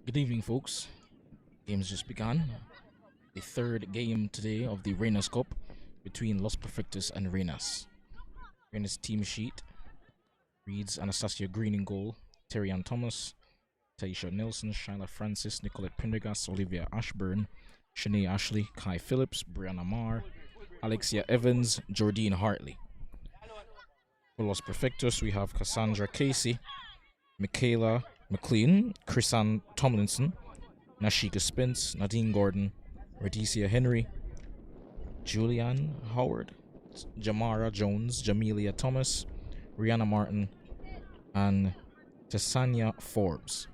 Good evening, folks. Game's just begun. The third game today of the Reinas Cup between Los Perfectos and Reinas. Reinas team sheet reads Anastasia Green in goal, Terry Ann Thomas, Taisha Nelson, Shyla Francis, Nicolette Prendergast, Olivia Ashburn, Shanae Ashley, Kai Phillips, Brianna Marr, Alexia Evans, Jordine Hartley. For Los Perfectos, we have Cassandra Casey, Michaela McLean, Chrisann Tomlinson, Nashika Spence, Nadine Gordon, Radicia Henry, Julianne Howard, Jamara Jones, Jamelia Thomas, Rihanna Martin, and Tessania Forbes.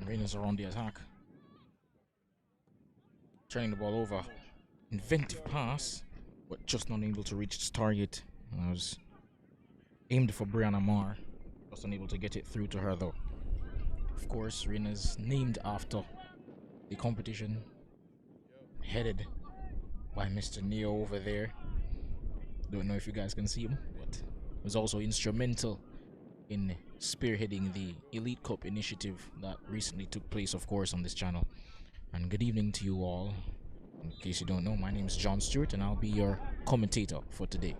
Reinas are on the attack. Turning the ball over. Inventive pass, but just not able to reach its target. I was aimed for Brianna Marr. Just unable to get it through to her though. Of course, Reinas named after the competition, headed by Mr. Neo over there. Don't know if you guys can see him, but was also instrumental in spearheading the Elite Cup initiative that recently took place, of course, on this channel. And good evening to you all. In case you don't know, my name is John Stewart and I'll be your commentator for today.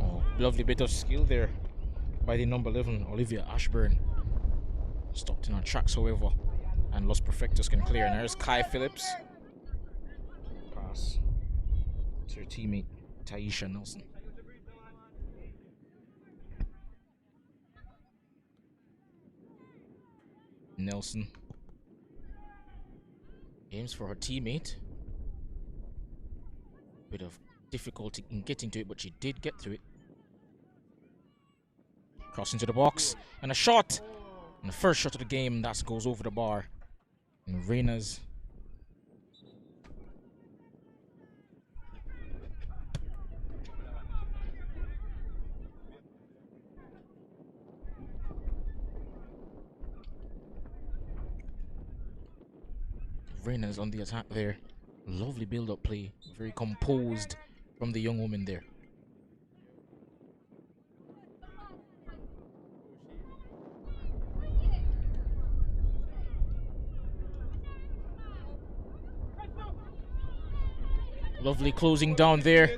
Oh, lovely bit of skill there by the number 11, Olivia Ashburn. Stopped in our tracks, however, and Los Perfectos can clear. And there's Kai Phillips. Pass to her teammate, Taisha Nelson. Nelson aims for her teammate. Bit of difficulty in getting to it, but she did get to it. Cross into the box, and a shot! And the first shot of the game, that goes over the bar. And Reinas on the attack there. Lovely build-up play. Very composed from the young woman there. Lovely closing down there.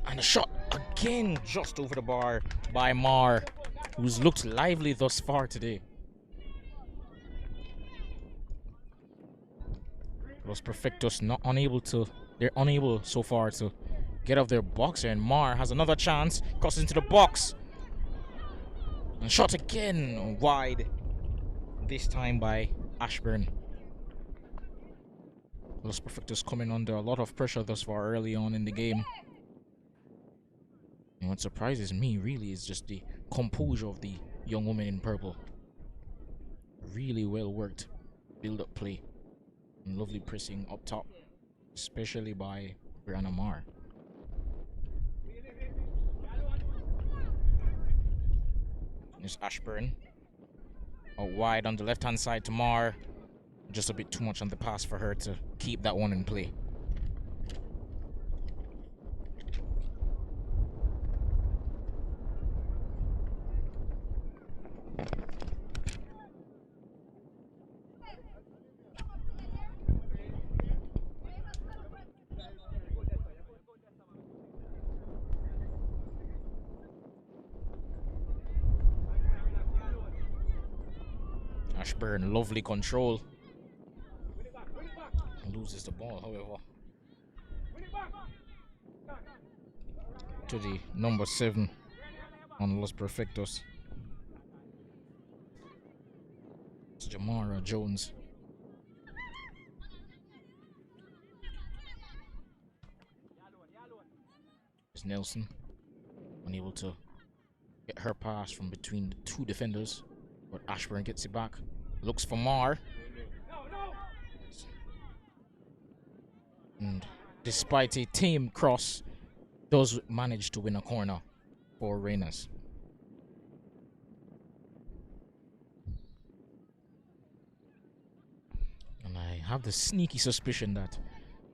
And a shot again just over the bar by Marr, who's looked lively thus far today. Los Perfectos they're unable so far to get off their box here, and Marr has another chance, crosses into the box. And shot again wide, this time by Ashburn. Los Perfectos coming under a lot of pressure thus far early on in the game. And what surprises me really is just the composure of the young woman in purple. Really well worked build-up play. And lovely pressing up top, especially by Brianna Marr. There's Ashburn. Out wide on the left-hand side to Marr. Just a bit too much on the pass for her to keep that one in play. Ashburn, lovely control. Loses the ball, however, to the number 7, on Los Perfectos. It's Jamara Jones. It's Nelson, unable to get her pass from between the two defenders, but Ashburn gets it back. Looks for Mar. And despite a tame cross, does manage to win a corner for Reinas. And I have the sneaky suspicion that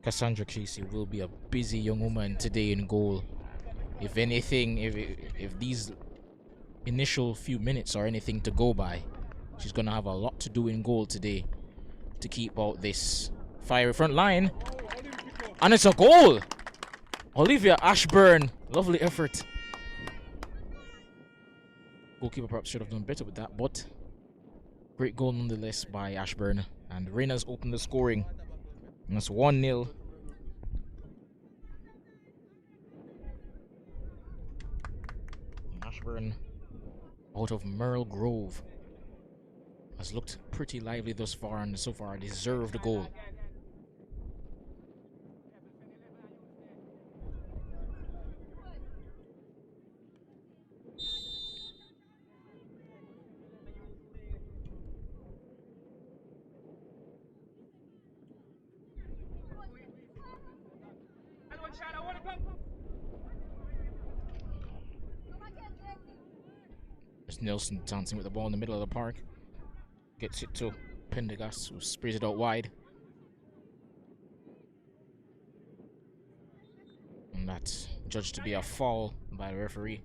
Cassandra Casey will be a busy young woman today in goal. If anything, if these initial few minutes are anything to go by, she's gonna have a lot to do in goal today to keep out this fiery front line. And it's a goal! Olivia Ashburn, lovely effort. Goalkeeper perhaps should have done better with that, but great goal nonetheless by Ashburn. And Reinas opened the scoring. And it's 1-0. Ashburn, out of Merle Grove, has looked pretty lively thus far, and so far deserved a goal. There's Nelson dancing with the ball in the middle of the park. Gets it to Pendergast, who sprays it out wide. And that's judged to be a foul by the referee.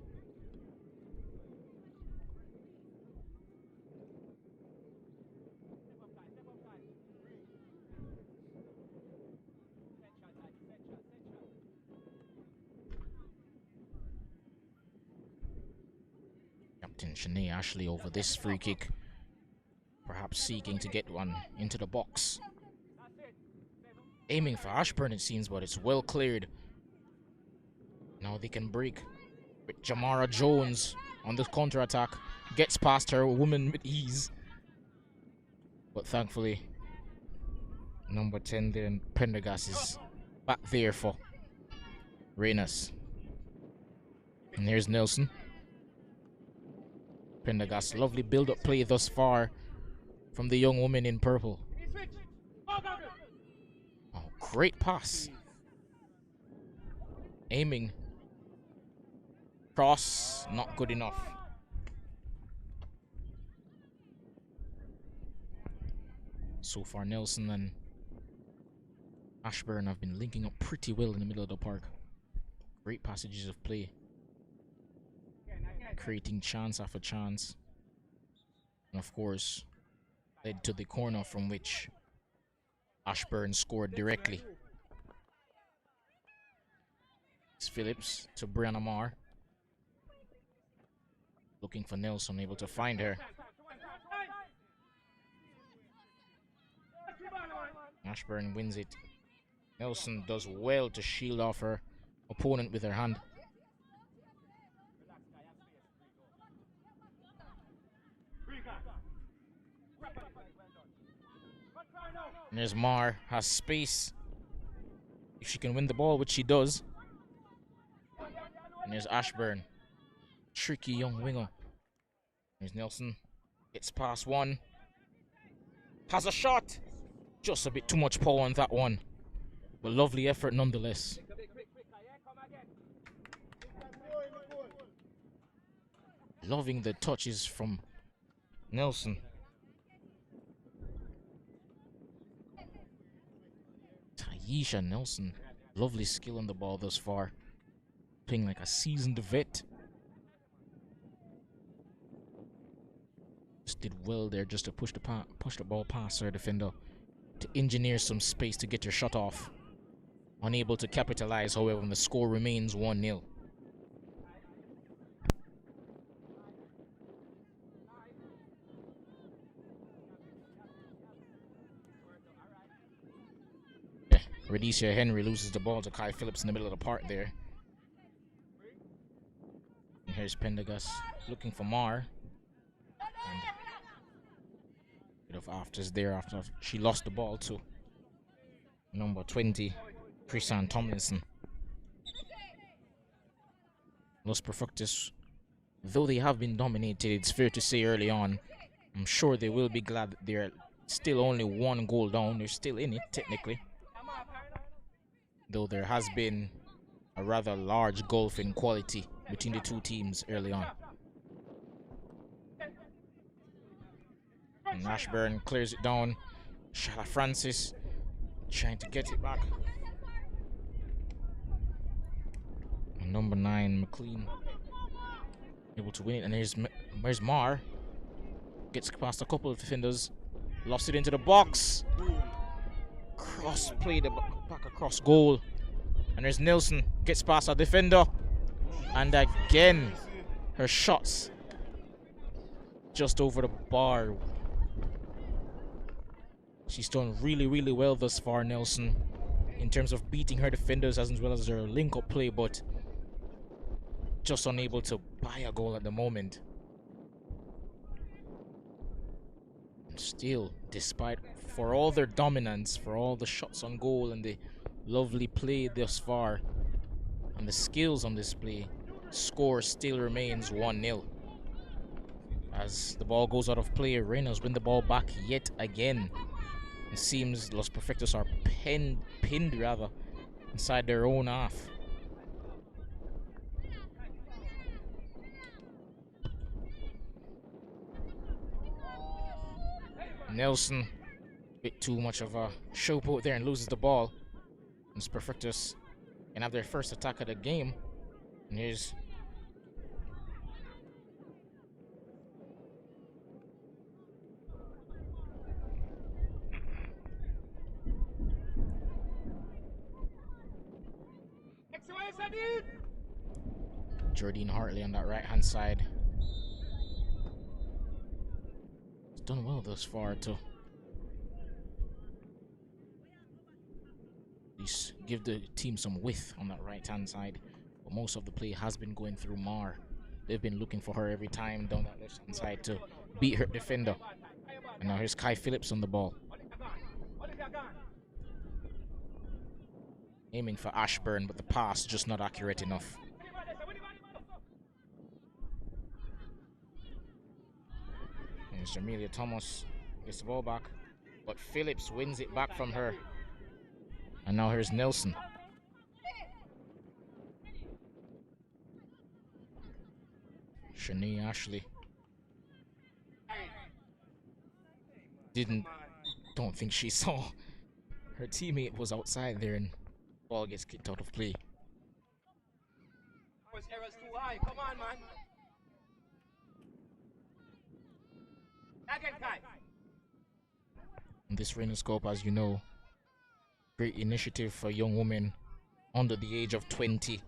Captain Shanae Ashley over this free kick, perhaps seeking to get one into the box. Aiming for Ashburn, it seems, but it's well cleared. Now they can break with Jamara Jones on the counter-attack. Gets past her woman with ease. But thankfully, number 10 there, Pendergast, is back there for Reinas. And here's Nelson. Pendergast, lovely build-up play thus far from the young woman in purple. Oh, great pass. Aiming. Cross, not good enough. So far, Nelson and Ashburn have been linking up pretty well in the middle of the park. Great passages of play, creating chance after chance, and of course led to the corner from which Ashburn scored directly. It's Phillips to Brianna Marr, looking for Nelson, able to find her. Ashburn wins it. Nelson does well to shield off her opponent with her hand. And there's Marr, has space if she can win the ball, which she does. And there's Ashburn, tricky young winger. There's Nelson, gets past one, has a shot, just a bit too much power on that one, but lovely effort nonetheless. Loving the touches from Nelson. Taisha Nelson, lovely skill on the ball thus far, playing like a seasoned vet. Just did well there just to push the ball past her defender to engineer some space to get her shot off. Unable to capitalize, however, and the score remains 1-0. Rhodesia Henry loses the ball to Kai Phillips in the middle of the park there. here's Pendergast looking for Mar. And a bit of afters there after she lost the ball to number 20, Chrisan Tomlinson. Los Perfectos, though they have been dominated, it's fair to say early on, I'm sure they will be glad that they're still only 1 goal down. They're still in it, technically. Though there has been a rather large gulf in quality between the two teams early on. And Ashburn clears it down. Shala Francis trying to get it back. And number 9, McLean, able to win it. And there's Mar. Gets past a couple of defenders. Lost it into the box. Cross play the back across goal. And there's Nelson. Gets past a defender. And again, her shots just over the bar. She's done really, really well thus far, Nelson, in terms of beating her defenders as well as her link-up play, but just unable to buy a goal at the moment. Still, despite, for all their dominance, for all the shots on goal and the lovely play thus far, and the skills on display, score still remains 1-0. As the ball goes out of play, Reinas win the ball back yet again. It seems Los Perfectos are pinned inside their own half. Nelson, a bit too much of a showboat there and loses the ball. Los Perfectos can have their first attack of the game. And here's Jordine Hartley on that right-hand side. He's done well thus far to at least give the team some width on that right-hand side. But most of the play has been going through Mar. They've been looking for her every time down that left-hand side to beat her defender. And now here's Kai Phillips on the ball. Aiming for Ashburn, but the pass just not accurate enough. And Jamelia Thomas gets the ball back, but Phillips wins it back from her. And now here's Nelson. Shanae Ashley don't think she saw her teammate was outside there, and ball gets kicked out of play. Errors too high. Come on, man. Again, Kai. This Reinas Cup, as you know, great initiative for young women under the age of 20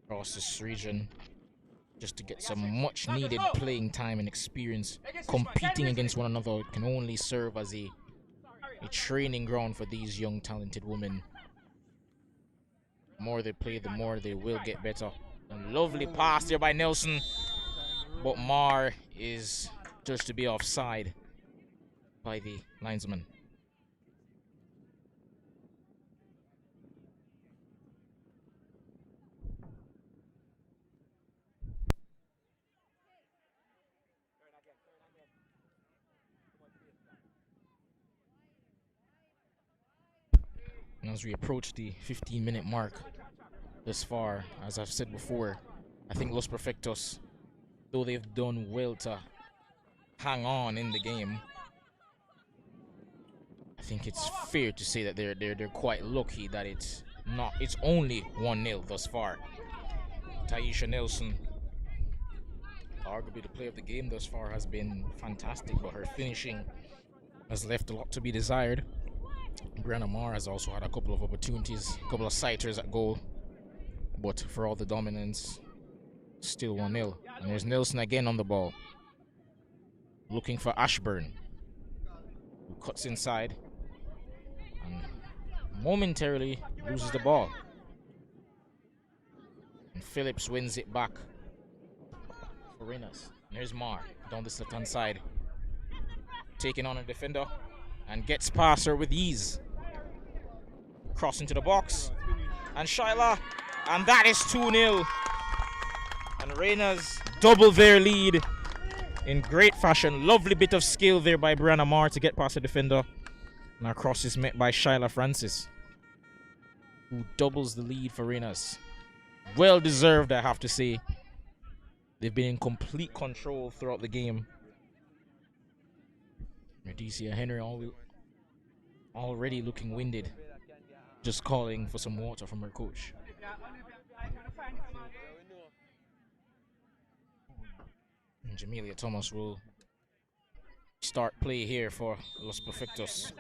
across this region, just to get some much needed playing time and experience. Competing against one another can only serve as a training ground for these young talented women. The more they play, the more they will get better. A lovely pass there by Nelson, but Mar is judged to be offside by the linesman. And as we approach the 15-minute mark this far, as I've said before, I think Los Perfectos, though they've done well to hang on in the game, I think it's fair to say that they're quite lucky that it's only 1-0 thus far. Taisha Nelson, arguably the player of the game thus far, has been fantastic, but her finishing has left a lot to be desired. Brianna Marr has also had a couple of opportunities, a couple of sighters at goal, but for all the dominance, still 1-0. And there's Nelson again on the ball, looking for Ashburn, who cuts inside and momentarily loses the ball. And Phillips wins it back for Reinas. And there's Mar down this left hand side. Taking on a defender and gets past her with ease. Cross into the box. And Shyla. And that is 2-0. And Reinas double their lead in great fashion. Lovely bit of skill there by Brianna Marr to get past the defender. And our cross is met by Shyla Francis, who doubles the lead for Reinas. Well deserved, I have to say. They've been in complete control throughout the game. Rhodesia Henry already looking winded, just calling for some water from her coach. And Jamelia Thomas will start play here for Los Perfectos.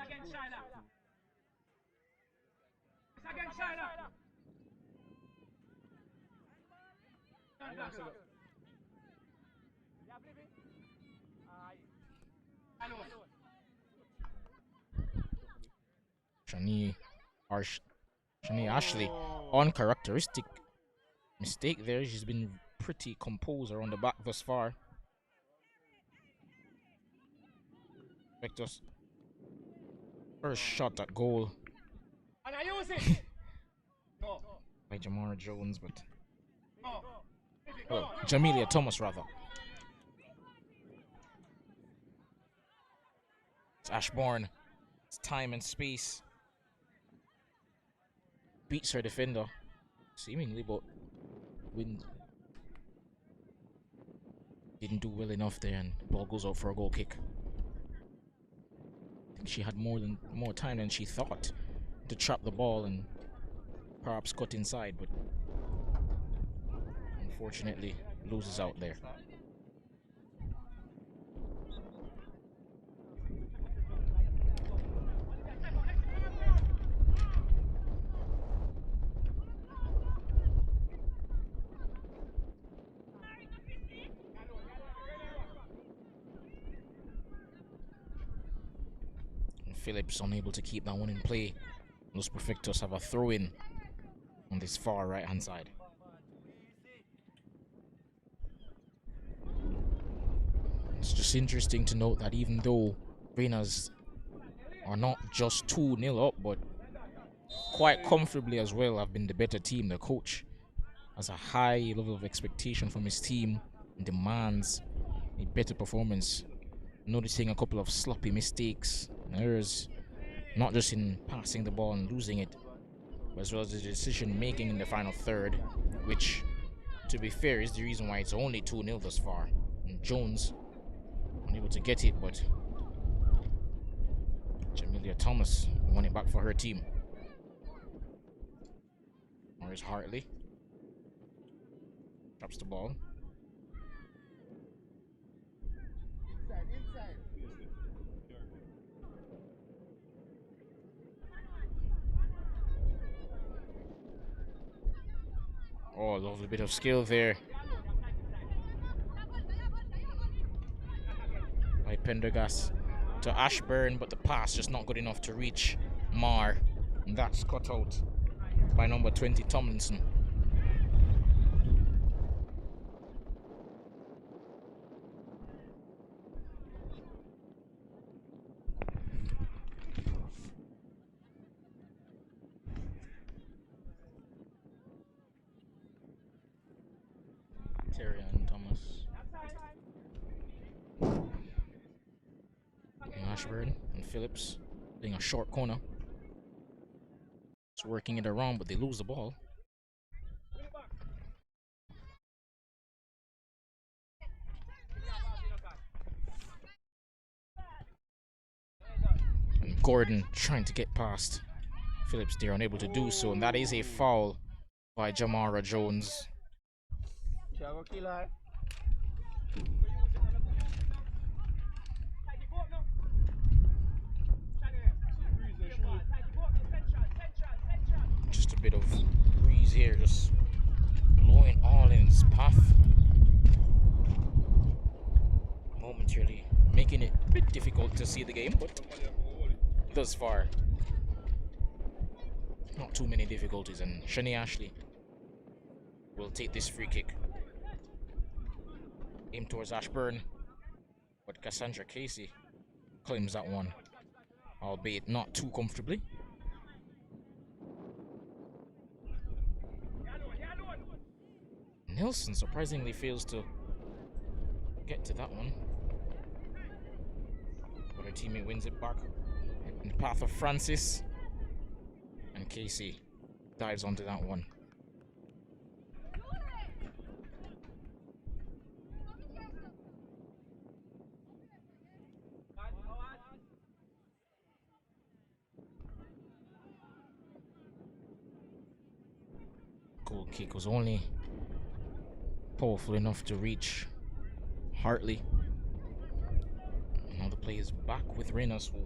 Shani Ashley, uncharacteristic mistake there. She's been pretty composed around the back thus far. Perfectos. First shot at goal by Jamara Jones, but Jamelia Thomas rather. It's Ashbourne. It's time and space. Beats her defender seemingly, but wind didn't do well enough there, and the ball goes out for a goal kick. I think she had more time than she thought to trap the ball and perhaps cut inside, but unfortunately loses out there. Phillips unable to keep that one in play. Los Perfectos have a throw-in on this far right-hand side. It's just interesting to note that even though Reinas are not just 2-0 up, but quite comfortably as well have been the better team, the coach has a high level of expectation from his team and demands a better performance. Noticing a couple of sloppy mistakes, errors, not just in passing the ball and losing it, but as well as the decision making in the final third, which, to be fair, is the reason why it's only 2-0 thus far. And Jones unable to get it, but Jamelia Thomas won it back for her team. Morris Hartley drops the ball. Oh, lovely bit of skill there by Pendergast to Ashburn, but the pass just not good enough to reach Marr. And that's cut out by number 20, Tomlinson. Terry and Thomas. And Ashburn and Phillips playing a short corner. It's working it around, but they lose the ball. And Gordon trying to get past Phillips. They're unable to do so, and that is a foul by Jamara Jones. Just a bit of breeze here, just blowing all in its path. Momentarily making it a bit difficult to see the game, but thus far, not too many difficulties. And Shani Ashley will take this free kick. Aim towards Ashburn, but Cassandra Casey claims that one, albeit not too comfortably. Nelson surprisingly fails to get to that one, but her teammate wins it back in the path of Francis, and Casey dives onto that one. Goal kick was only powerful enough to reach Hartley. Now the play is back with Reinas, who,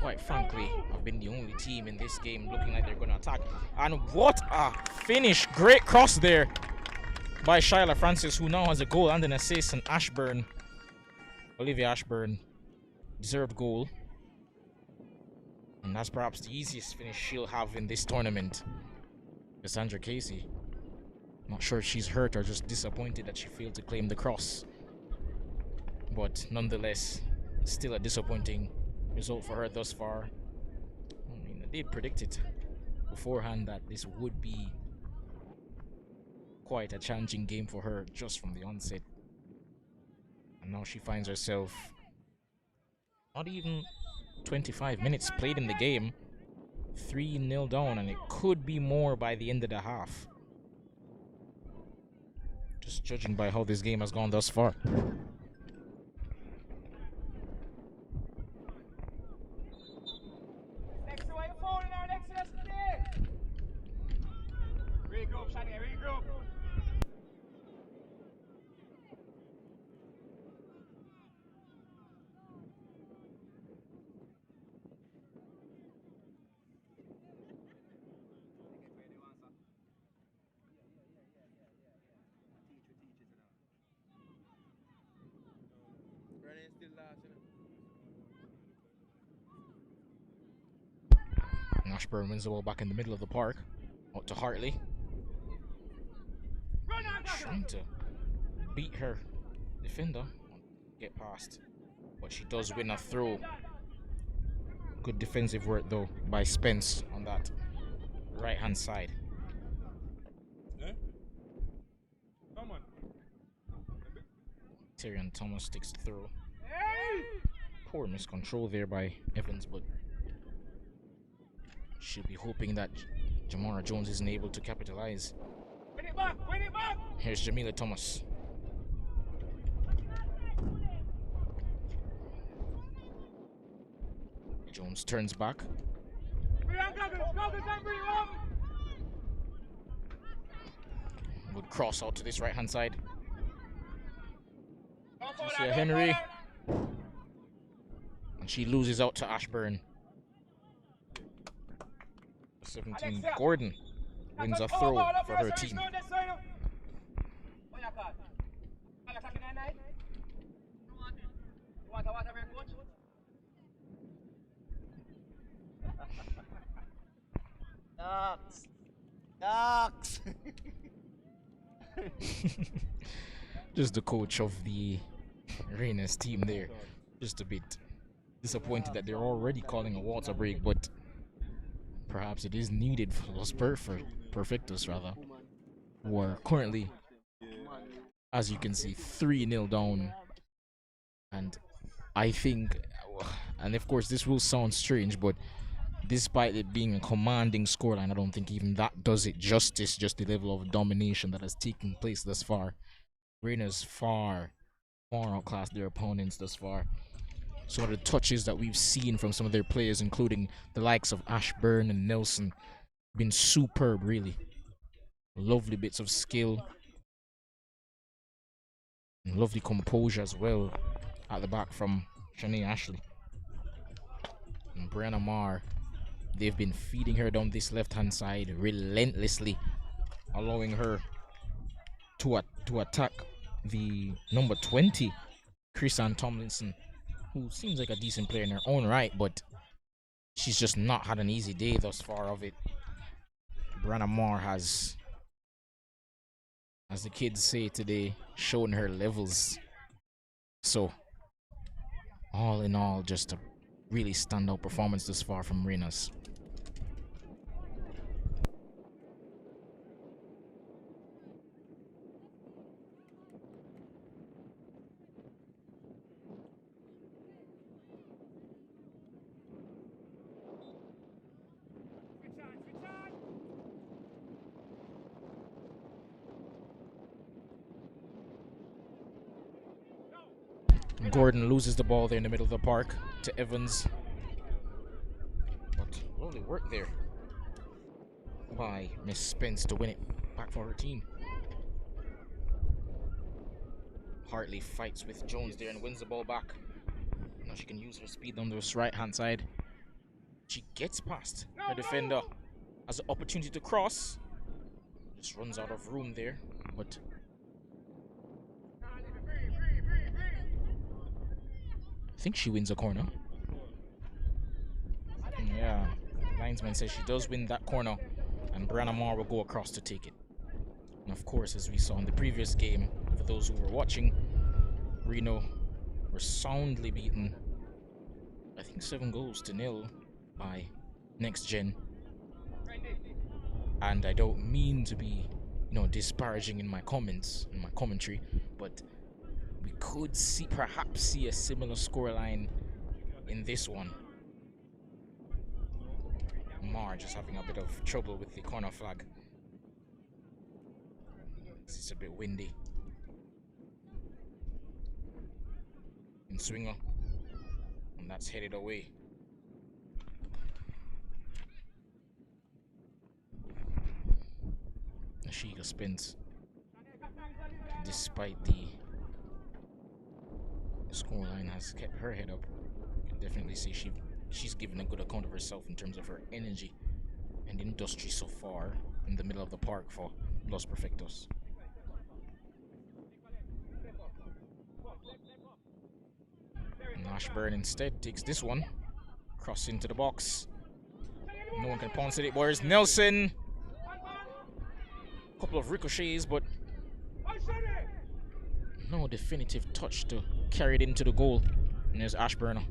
quite frankly, have been the only team in this game looking like they're going to attack. And what a finish! Great cross there by Shyla Francis, who now has a goal and an assist. And Ashburn, Olivia Ashburn, deserved goal. And that's perhaps the easiest finish she'll have in this tournament. Cassandra Casey, not sure if she's hurt or just disappointed that she failed to claim the cross. But nonetheless, still a disappointing result for her thus far. I mean, I did predict it beforehand that this would be quite a challenging game for her just from the onset. And now she finds herself not even 25 minutes played in the game, 3-0 down, and it could be more by the end of the half. Just judging by how this game has gone thus far. Regroup, Shani, regroup. Ashburn wins the ball back in the middle of the park. Out to Hartley. Trying to beat her defender. Get past. But she does win a throw. Good defensive work though by Spence on that right hand side. Come on. Tyrion Thomas sticks through. Poor miscontrol there by Evans, but she'll be hoping that Jamara Jones isn't able to capitalize. Win it back, win it back. Here's Jamila Thomas. Jones turns back. Would cross out to this right hand side. Lucia Henry. And she loses out to Ashburn. 17, Gordon wins a throw for her team. Ducks. Ducks. Just the coach of the Reinas team there. Just a bit disappointed that they're already calling a water break, but perhaps it is needed for Los Perfectos rather, who are currently, as you can see, 3-0 down. And I think, and of course this will sound strange, but despite it being a commanding scoreline, I don't think even that does it justice, just the level of domination that has taken place thus far. Reinas far outclassed their opponents thus far. Some of the touches that we've seen from some of their players, including the likes of Ashburn and Nelson, been superb, really. Lovely bits of skill. And lovely composure as well at the back from Shanae Ashley. And Brianna Marr, they've been feeding her down this left-hand side relentlessly, allowing her to attack the number 20, Chrisanne Tomlinson, who seems like a decent player in her own right, but she's just not had an easy day thus far of it. Brianna Marr has as the kids say today, showing her levels. So, all in all, just a really standout performance this far from Reinas. Gordon loses the ball there in the middle of the park to Evans. But lovely work there by Miss Spence to win it back for her team. Hartley fights with Jones there and wins the ball back. Now she can use her speed on this right hand side. She gets past her defender, has the opportunity to cross. Just runs out of room there, but I think she wins a corner. Yeah, the linesman says she does win that corner, and Brianna Moore will go across to take it. And of course, as we saw in the previous game, for those who were watching, Reno were soundly beaten, I think 7-0 by Next Gen. And I don't mean to be, disparaging in my comments, in my commentary, but we could perhaps see a similar scoreline in this one. Mar just having a bit of trouble with the corner flag. It's a bit windy. And Swinger, and that's headed away. Ashiga spins. Despite the scoreline has kept her head up. You can definitely see she's given a good account of herself in terms of her energy and industry so far in the middle of the park for Los Perfectos. And Ashburn instead takes this one. Cross into the box. No one can pounce it. Where's Nelson? Couple of ricochets, but no definitive touch to carry it into the goal. And there's Ashburn.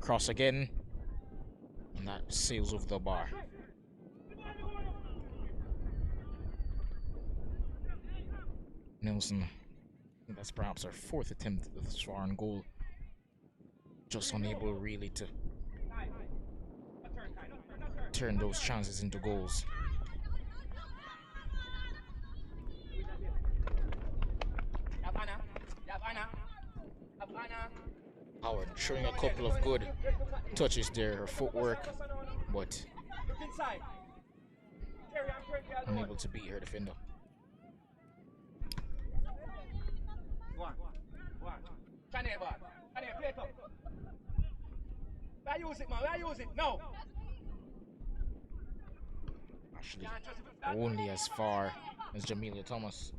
Cross again. And that sails over the bar. Nelson, I think that's perhaps our fourth attempt thus far on goal. Just unable really to turn those chances into goals. Howard showing a couple of good touches there, her footwork, but unable to beat her defender. No. Actually, only as far as Jamelia Thomas.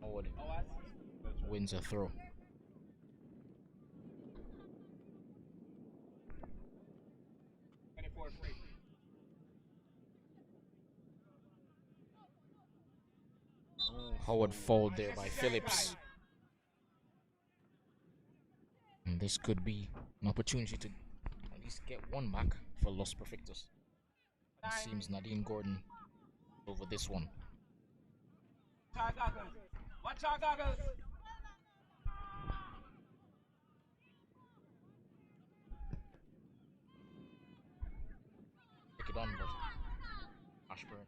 Howard wins a throw. Howard fouled there by Phillips. And this could be an opportunity to at least get one back for Los Perfectos. It seems Nadine Gordon over this one. Watch our goggles. Pick it on, but Ashburn.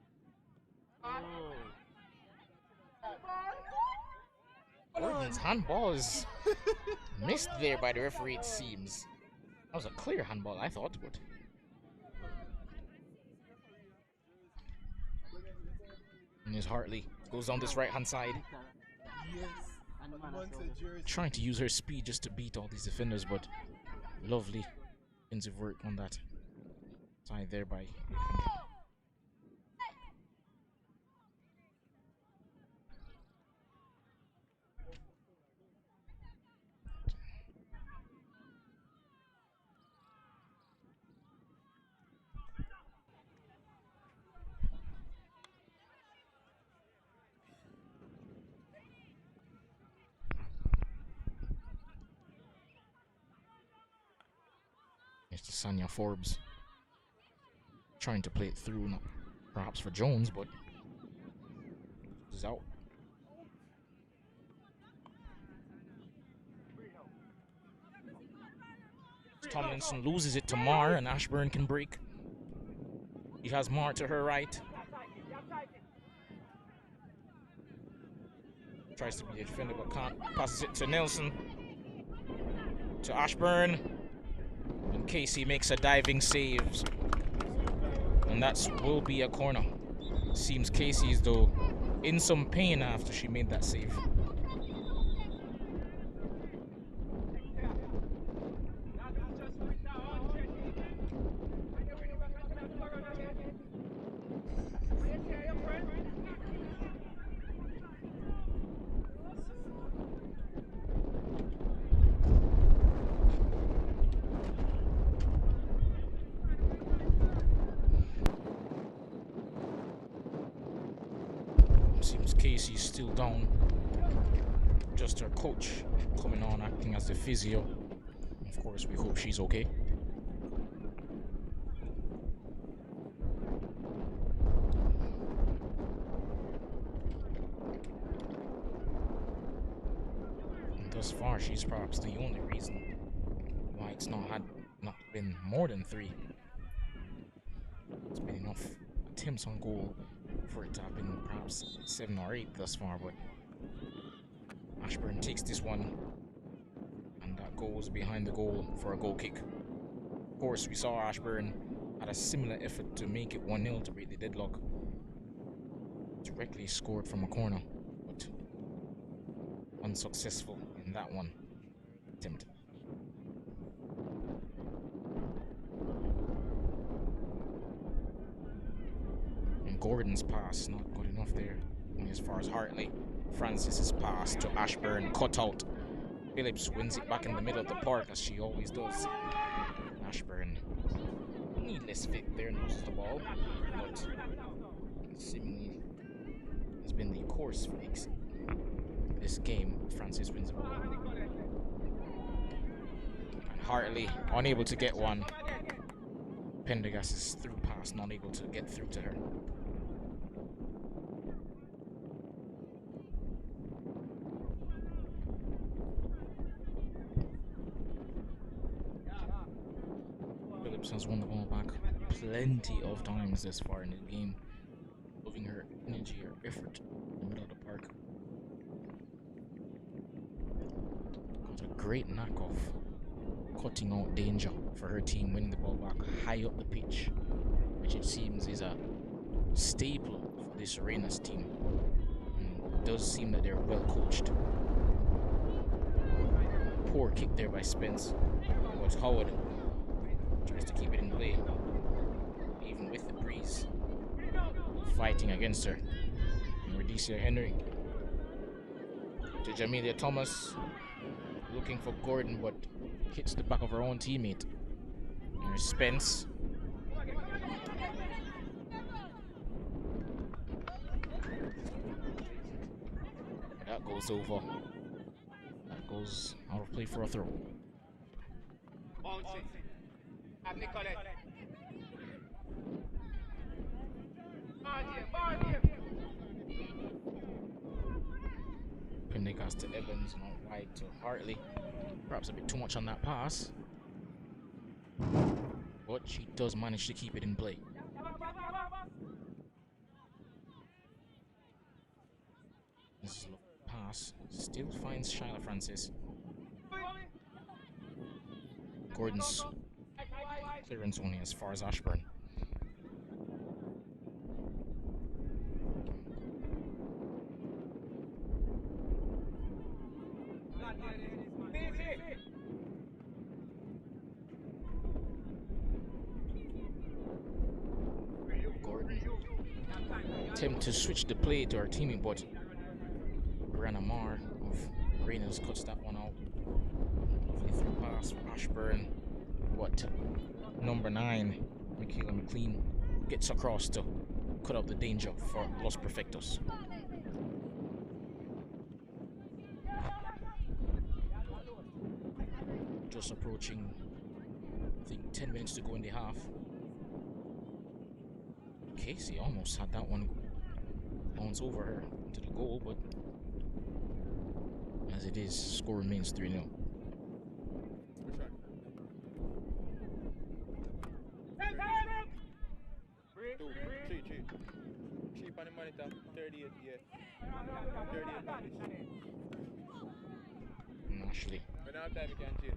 Gordon's handball is missed there by the referee, it seems. That was a clear handball, I thought, but and there's Hartley. Goes down this right hand side. Trying to use her speed just to beat all these defenders, but lovely defensive work on that side there by Here's to Sanya Forbes. Trying to play it through, not perhaps for Jones, but is out. Tomlinson loses it to Marr, and Ashburn can break. He has Marr to her right. Tries to be a defender but can't. Passes it to Nelson. To Ashburn. And Casey makes a diving save. And that will be a corner. Seems Casey's though in some pain after she made that save. Seems Casey's still down. Just her coach coming on, acting as the physio. Of course, we hope she's okay. And thus far, she's perhaps the only reason why it's not been more than 3. It's been enough attempts on goal for it to have been perhaps 7 or 8 thus far, but Ashburn takes this one and that goes behind the goal for a goal kick. Of course, we saw Ashburn had a similar effort to make it 1-0 to break the deadlock. Directly scored from a corner, but unsuccessful in that one attempt. Gordon's pass, not good enough there. Only as far as Hartley. Francis's pass to Ashburn, cut out. Phillips wins it back in the middle of the park as she always does. Ashburn, needless fit there, loses the ball, but seemingly has been the course for this game. Francis wins the ball. And Hartley unable to get one. Pendergast's through pass, not able to get through to her. Phillips has won the ball back plenty of times this far in the game, moving her energy or effort in the middle of the park. Got a great knack of cutting out danger for her team, winning the ball back high up the pitch, which it seems is a staple for this Reinas team. And it does seem that they're well coached. Poor kick there by Spence, but Howard tries to keep it in play, even with the breeze fighting against her. And Rhodesia Henry to Jamelia Thomas, looking for Gordon, but hits the back of her own teammate. And there's Spence. That goes over. That goes out of play for a throw. Pendergast to Evans, not wide to Hartley. Perhaps a bit too much on that pass, but she does manage to keep it in play. This is a pass, still finds Shyla Francis. Gordon's clearance only as far as Ashburn. Gordon attempt to switch the play to our teammate, but Brianna Marr of Reinas cuts that one out. Lovely through pass for Ashburn. What? Number 9, Michaela McLean, gets across to cut out the danger for Los Perfectos. Just approaching think 10 minutes to go in the half. Casey almost had that one bounce over her into the goal, but as it is, score remains 3-0. Cheap on the monitor, 38, yeah. 38 And Ashley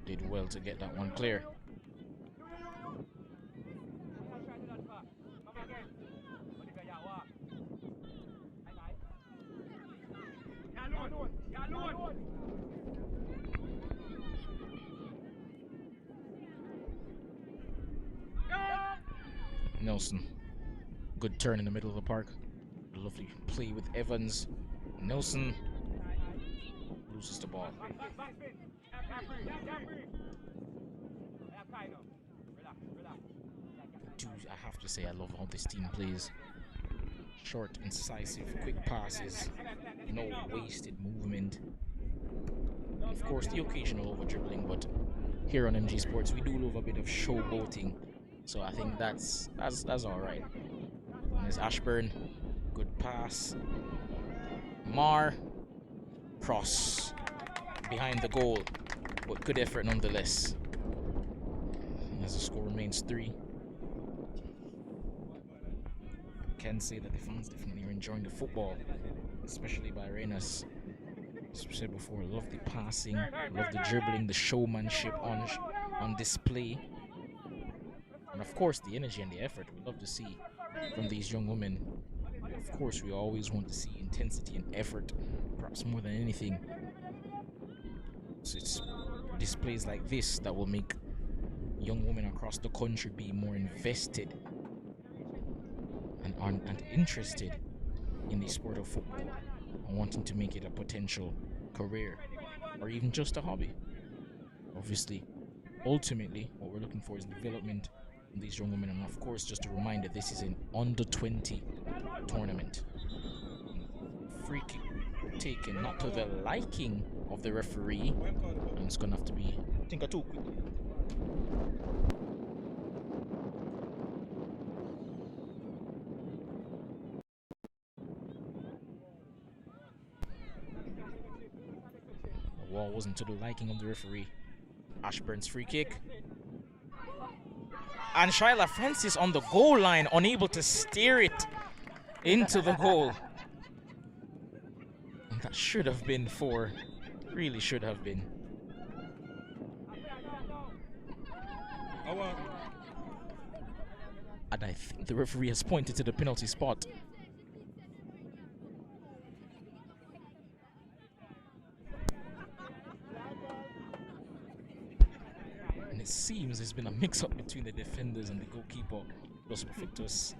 did well to get that one clear. Nelson, good turn in the middle of the park. A lovely play with Evans. Nelson loses the ball. I have to say, I love how this team plays. Short, incisive, quick passes, no wasted movement. And of course, the occasional over dribbling, but here on MG Sports, we do love a bit of showboating. So I think that's all right. And there's Ashburn, good pass. Mar, cross behind the goal, but good effort nonetheless. As the score remains 3. Can say that the fans definitely are enjoying the football, especially by Reinas. As we said before, love the passing, love the dribbling, the showmanship on display. And of course, the energy and the effort we love to see from these young women. Of course, we always want to see intensity and effort, perhaps more than anything. So it's displays like this that will make young women across the country be more invested and interested in the sport of football and wanting to make it a potential career or even just a hobby. Obviously, ultimately, what we're looking for is development in these young women, and of course, just a reminder, this is an under-20 tournament. Free kick taken not to the liking of the referee, and it's gonna have to be think two quickly. The wall wasn't to the liking of the referee. Ashburn's free kick. And Shyla Francis on the goal line, unable to steer it into the goal. And that should have been 4. Really should have been. And I think the referee has pointed to the penalty spot. And it seems there's been a mix-up between the defenders and the goalkeeper. Los Perfectos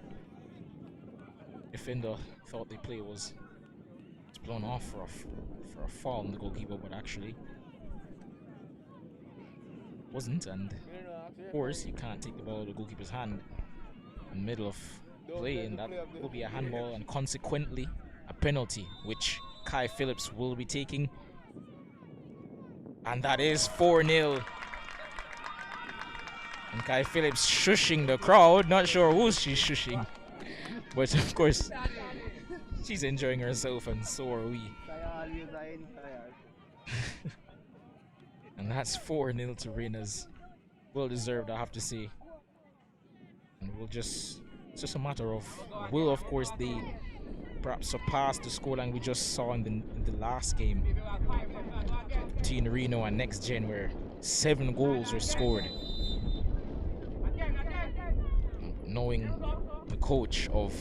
defender thought the play was blown off for a foul on the goalkeeper, but actually wasn't. And of course, you can't take the ball out of the goalkeeper's hand in the middle of play, and that will be a handball and consequently a penalty, which Kai Phillips will be taking. And that is 4-0. And Kai Phillips shushing the crowd. Not sure who she's shushing, but of course she's enjoying herself, and so are we. And that's 4-0 to Reinas. Well deserved, I have to say. And it's just a matter of, will of course they perhaps surpass the scoreline we just saw in the last game between Reno and Next Gen, where 7 goals were scored. Knowing the coach of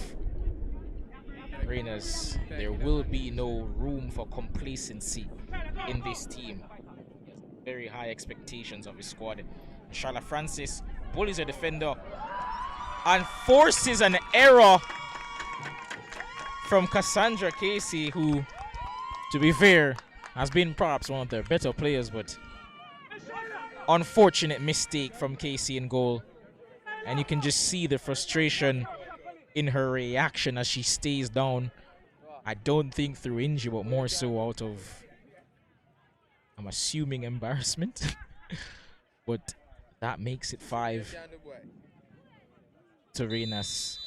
Reinas, there will be no room for complacency in this team. Very high expectations of his squad. Charlotte Francis bullies a defender and forces an error from Cassandra Casey, who, to be fair, has been perhaps one of their better players, but unfortunate mistake from Casey in goal. And you can just see the frustration in her reaction as she stays down. I don't think through injury, but more so out of, I'm assuming, embarrassment. But That makes it 5 Down the boy. to Reinas.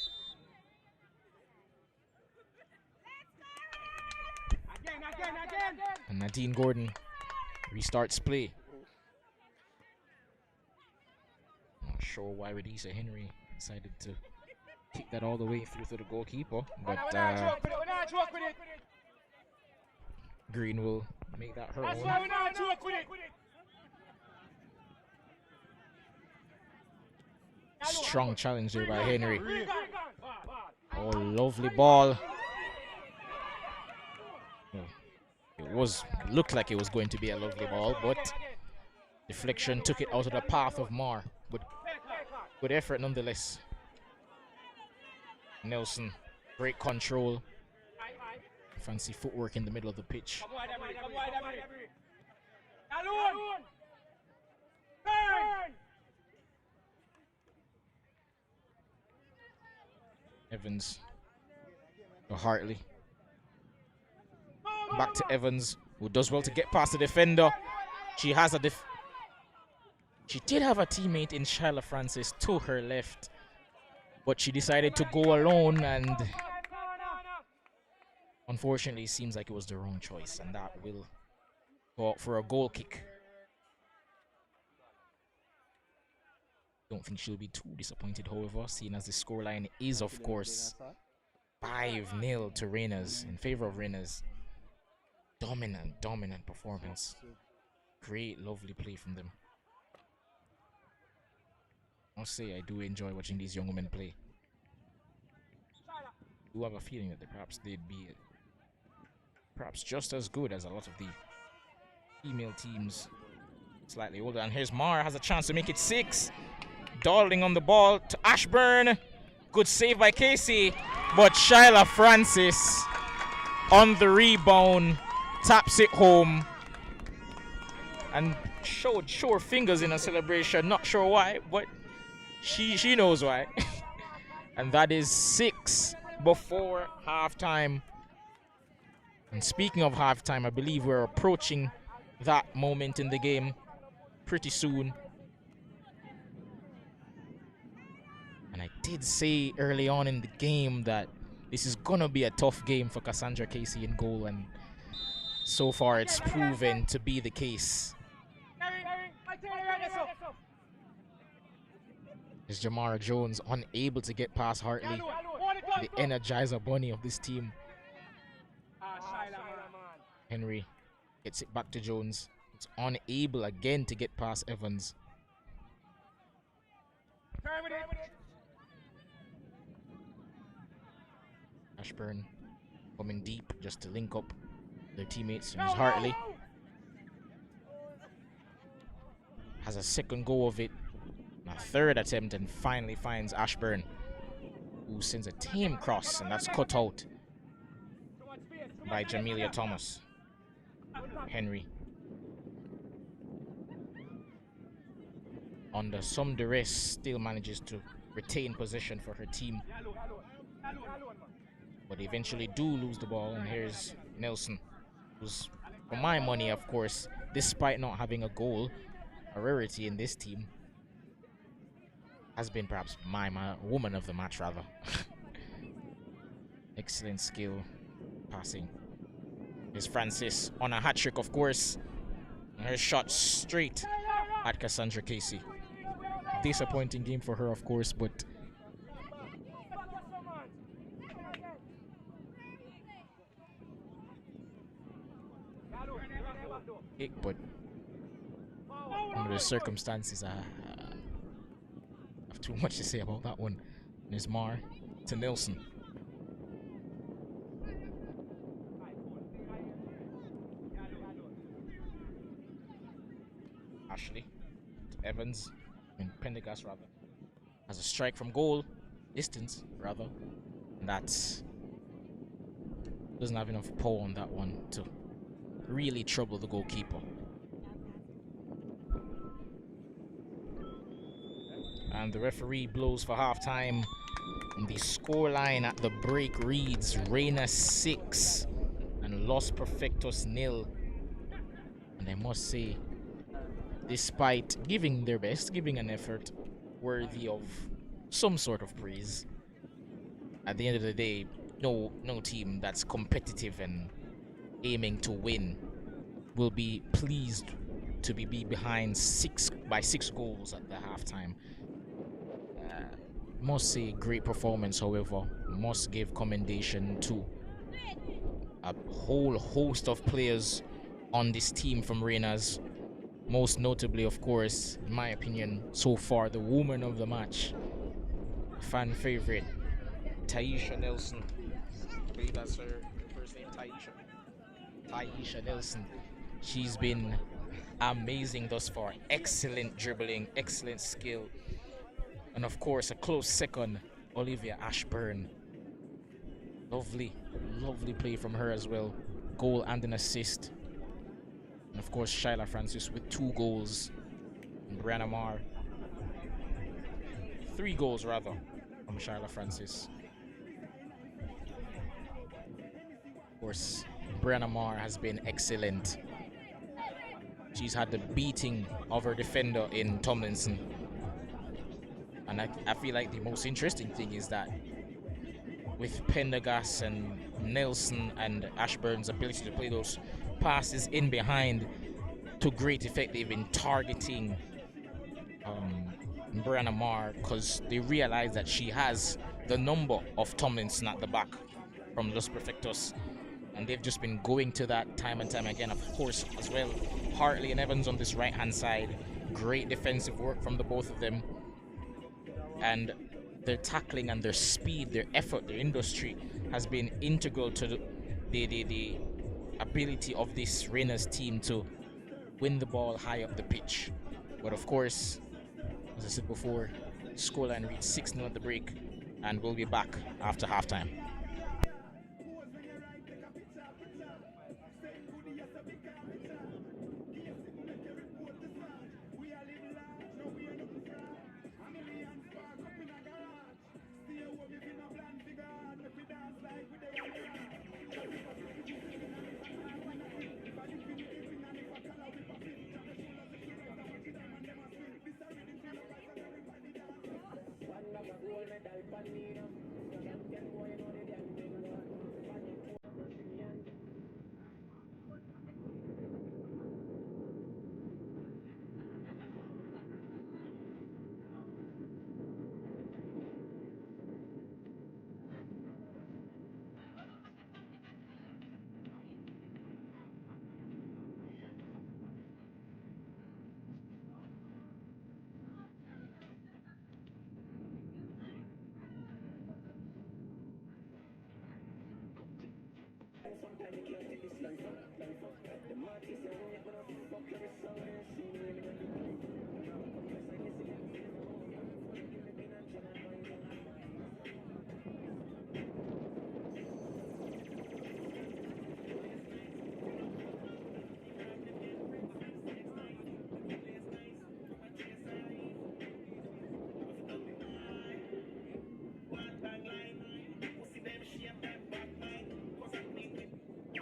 Again. And Nadine Gordon restarts play. Not sure why Radisa Henry decided to kick that all the way through to the goalkeeper, but We're not joke with it. Green will make that her That's own. why we're not joke with it. Strong challenge there by Henry. Bring Oh, lovely ball. Well, looked like it was going to be a lovely ball, but deflection took it out of the path of Mar. But good effort nonetheless. Nelson, great control. Fancy footwork in the middle of the pitch. Come wide, Alone. Turn. Evans to Hartley. Back to Evans, who does well to get past the defender. She has a She did have a teammate in Shyla Francis to her left, but she decided to go alone, and unfortunately it seems like it was the wrong choice, and that will go out for a goal kick. Don't think she'll be too disappointed, however, seeing as the scoreline is, of course, 5-0 to Reinas, in favor of Reinas. Dominant performance. Great, lovely play from them. I must say, I do enjoy watching these young women play. I do have a feeling that perhaps they'd be perhaps just as good as a lot of the female teams slightly older. And here's Mar, has a chance to make it 6. Dawdling on the ball to Ashburn. Good save by Casey, but Shyla Francis on the rebound taps it home and showed sure fingers in a celebration. Not sure why, but she knows why. And that is 6 before halftime. And speaking of halftime, I believe we're approaching that moment in the game pretty soon. And I did say early on in the game that this is gonna be a tough game for Cassandra Casey in goal, and so far it's proven to be the case. Is Jamara Jones unable to get past Hartley, the energizer bunny of this team. Henry gets it back to Jones. It's unable again to get past Evans. Ashburn coming deep just to link up their teammates. Here's Hartley. Has a second go of it. A third attempt, and finally finds Ashburn, who sends a tame cross, and that's cut out by Jamelia Thomas. Henry, under some duress, still manages to retain possession for her team, but eventually do lose the ball. And here's Nelson, who's, for my money, of course, despite not having a goal, a rarity in this team, has been perhaps my woman of the match, rather. Excellent skill passing. Here's Francis on a hat trick, of course. And her shot straight at Cassandra Casey. Disappointing game for her, of course, but under the circumstances, I have too much to say about that one. There's Mar to Nelson. Ashley to Evans, and Pendergast rather, has a strike from goal distance rather, and that's doesn't have enough pull on that one to really trouble the goalkeeper. And the referee blows for halftime, and the scoreline at the break reads Reinas 6 and Los Perfectos 0. And I must say, despite giving their best, giving an effort worthy of some sort of praise. At the end of the day, no team that's competitive and aiming to win will be pleased to be behind six goals at the halftime. Must say great performance, however, must give commendation to a whole host of players on this team from Reinas. Most notably, of course, in my opinion, so far, the woman of the match, fan favorite, Taisha Nelson. I believe that's her first name, Taisha. Taisha Nelson. She's been amazing thus far. Excellent dribbling, excellent skill. And of course, a close second, Olivia Ashburn. Lovely, lovely play from her as well. Goal and an assist. And of course, Shyla Francis with 2 goals. And Brianna Marr, 3 goals rather, from Shyla Francis. Of course, Brianna Marr has been excellent. She's had the beating of her defender in Tomlinson. And I feel like the most interesting thing is that with Pendergast and Nelson and Ashburn's ability to play those passes in behind to great effect, they've been targeting Brianna Marr because they realize that she has the number of Tomlinson at the back from Los Perfectos. And they've just been going to that time and time again. Of course, as well, Hartley and Evans on this right-hand side. Great defensive work from the both of them. And their tackling and their speed, their effort, their industry has been integral to the ability of this Reinas team to win the ball high up the pitch. But of course, as I said before, scoreline reached 6-0 at the break, and we'll be back after halftime.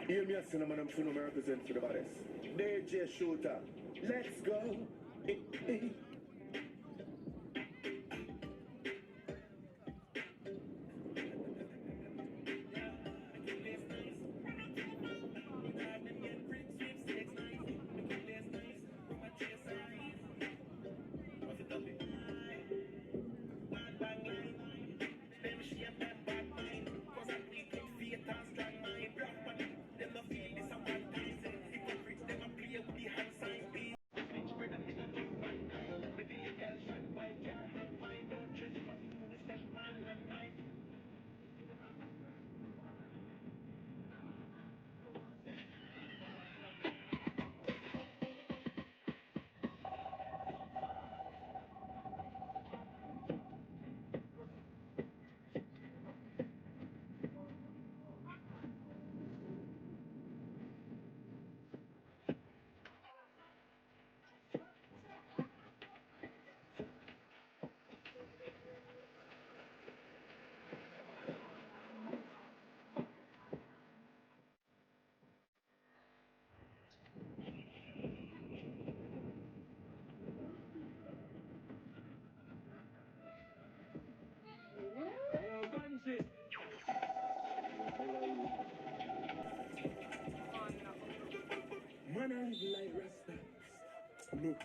Hear me a cinnamon and film represent for the baddest. DJ Shooter. Let's go. Eh, eh.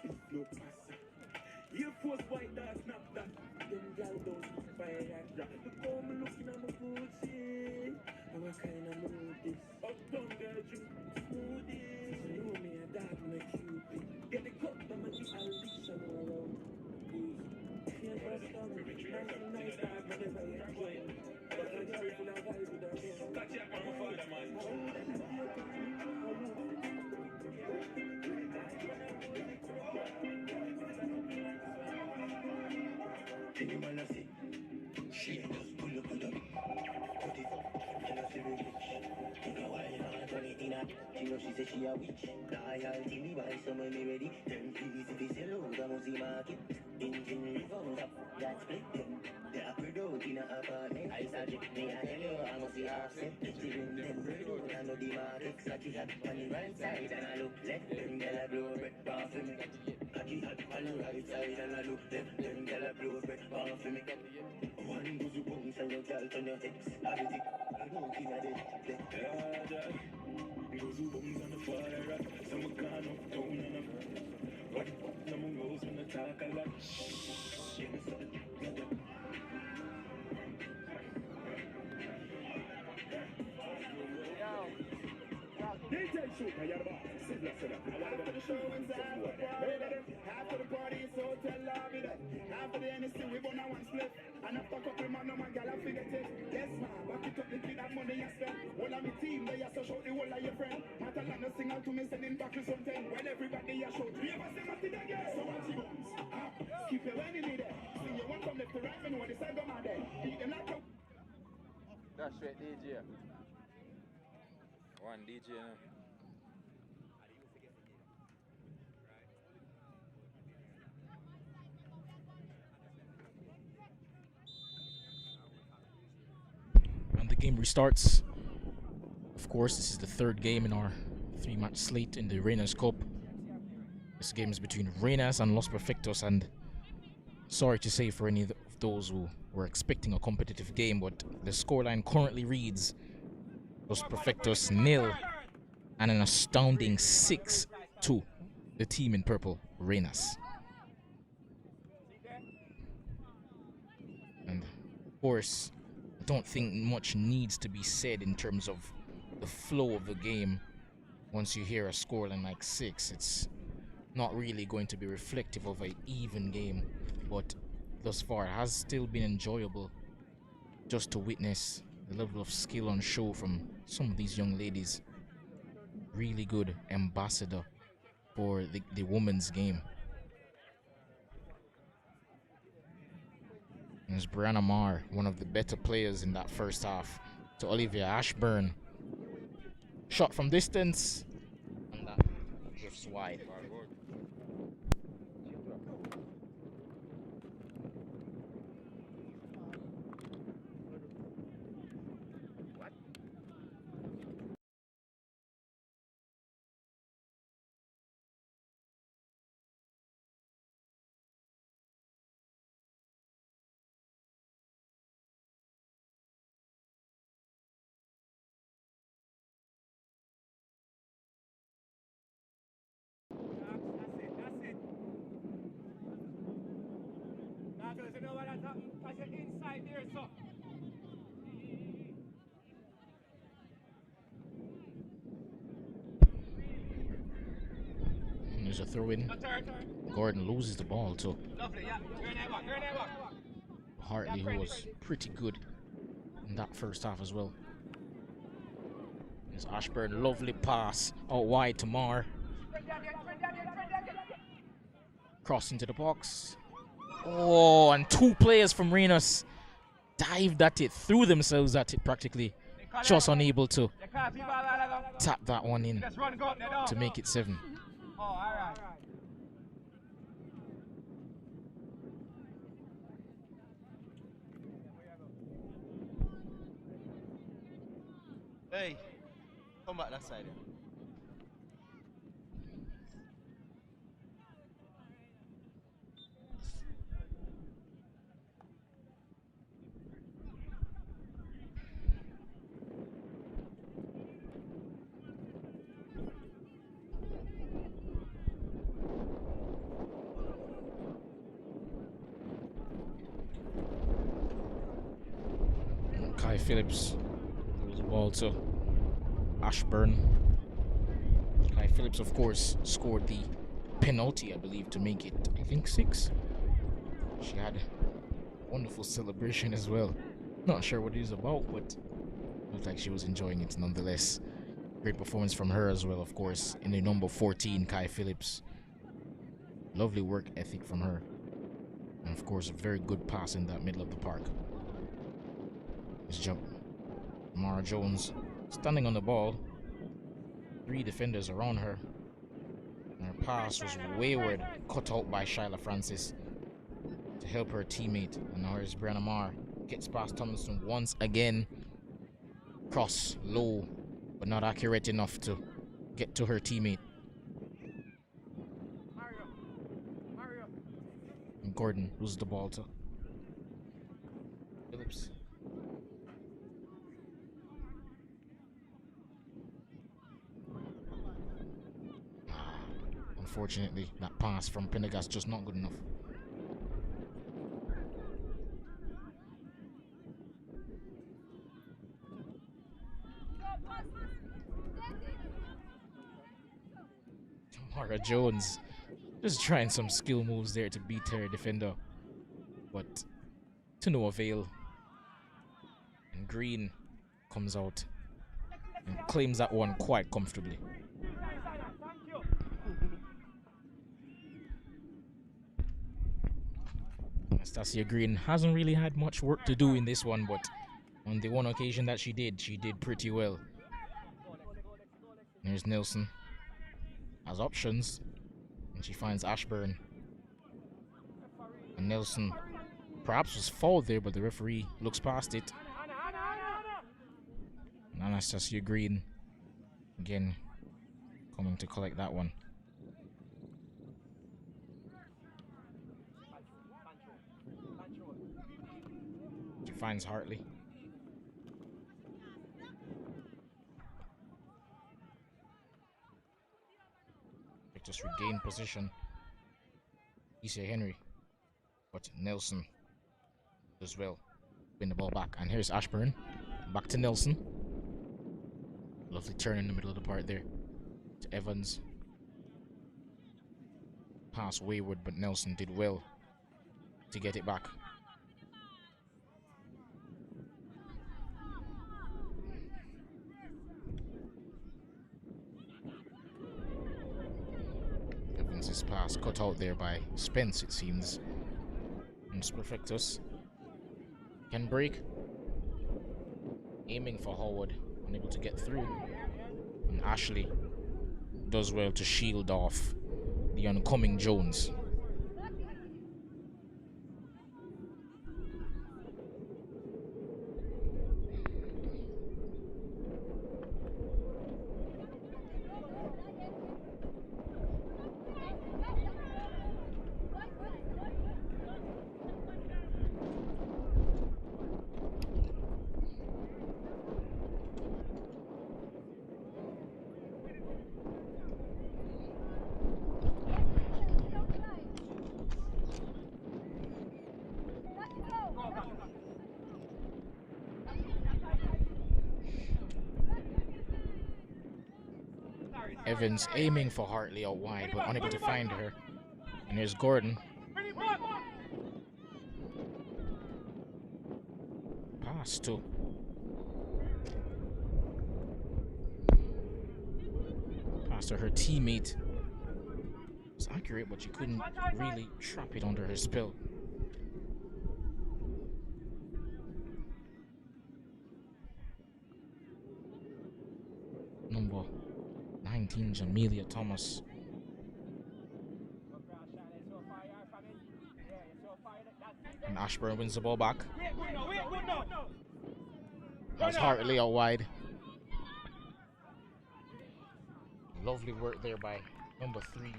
beef, no pasta. Your force white dog snap that. Them gal don't fire and drop. Look how me looking at my Gucci. I'm a kind of mood this. Uptown girl drink smoothies. You know me a dog my cupid. Get the cup, I'm a get Alicia around. Yeah, first time, nice dog, but never yet join. But a girl full of vibes with her girl. Catch up on my father, can you man see? She just pull up with them. Put it, you know she rich. You know why you not turn it in a. She know she say she a witch. Loyalty me buy some when me ready. Then please if you sell out, I must see market. Engine reforms up, that split them. They are product in a apartment. I suggest me I tell you, I must see offset. Even them product, I know the market. Catchy hat on the right side and I look left. Them gyal a blow bread bar for me. Catchy hat on the right side and I look left. Them gyal a blow bread bar for me. One goes you bounce and your girl turn your hips. Have it, I don't think I did. Goes you bounce on the fire rock. Some can up down and up. What the fuck, no more goes when I talk a lot. Yeah, me say, DJ Shooter, you're the boss. Sizzler, sizzler. I want to go to the show inside the party. Half of the party is hotel lobby there. Half of the NSC, we burn one split. And after a couple of man, no man, gal, I figure it. Yes, man, back it up, the kid, that money you spend. All of me team, they are so shout the whole of your friend. Matter like no sing out to me, sending back to something. When everybody you shout, we ever sing out to the girl. So what you want? Keep your enemy there. Sing your one from left to right, when you want the side of my day. Eat them like a... That's right, DJ. One DJ now. And the game restarts. Of course, this is the third game in our 3-match slate in the Reinas Cup. This game is between Reinas and Los Perfectos, and sorry to say for any of those who were expecting a competitive game, but the scoreline currently reads Los Perfectos 0 and an astounding 6-2. The team in purple, Reinas. And of course, I don't think much needs to be said in terms of the flow of the game. Once you hear a scoreline like 6, it's not really going to be reflective of an even game, but thus far it has still been enjoyable just to witness the level of skill on show from some of these young ladies. Really good ambassador for the women's game. And it's Brianna Marr, one of the better players in that first half, to Olivia Ashburn. Shot from distance, and that drifts wide. You know what that's happening? Because you're inside there, so. And there's a throw in. Gordon loses the ball to Lovely, yeah. Turn that back. Hartley, who was pretty good in that first half as well. There's Ashburn, lovely pass out wide to Marr. Cross into the box. Oh, and 2 players from Reinas dived at it, threw themselves at it practically. Just unable to tap that one in to make it 7. Oh, all right. Hey, come back that side. Phillips. Throws the ball to Ashburn. Kai Phillips, of course, scored the penalty, I believe, to make it, I think, 6. She had a wonderful celebration as well. Not sure what it is about, but looked like she was enjoying it nonetheless. Great performance from her as well, of course, in the number 14, Kai Phillips. Lovely work ethic from her. And of course, a very good pass in that middle of the park. Let's jump. Mara Jones standing on the ball. 3 defenders around her. And her pass was wayward, cut out by Shyla Francis to help her teammate. And now here's Brianna Marr. Gets past Tomlinson once again. Cross low, but not accurate enough to get to her teammate. And Gordon loses the ball to Phillips. Unfortunately, that pass from Pendergast just not good enough. Mara Jones just trying some skill moves there to beat her defender, but to no avail. And Green comes out and claims that one quite comfortably. Anastasia Green hasn't really had much work to do in this one, but on the one occasion that she did pretty well. There's Nelson. Has options, and she finds Ashburn. And Nelson perhaps was fouled there, but the referee looks past it. And Anastasia Green again coming to collect that one. She finds Hartley. Just regain position. Issa Henry, but Nelson as well. Win the ball back, and here's Ashburn. Back to Nelson. Lovely turn in the middle of the part there to Evans. Pass wayward, but Nelson did well to get it back. Evans's pass cut out there by Spence, it seems. And Perfectos can break. Aiming for Howard, unable to get through. And Ashley does well to shield off the oncoming Jones. Evans aiming for Hartley out wide, but unable to find her. And here's Gordon. Pass to her teammate. It was accurate, but she couldn't really trap it under her spell. Number 19, Jamelia Thomas. And Ashburn wins the ball back. That's Hartley out wide. Lovely work there by number 3,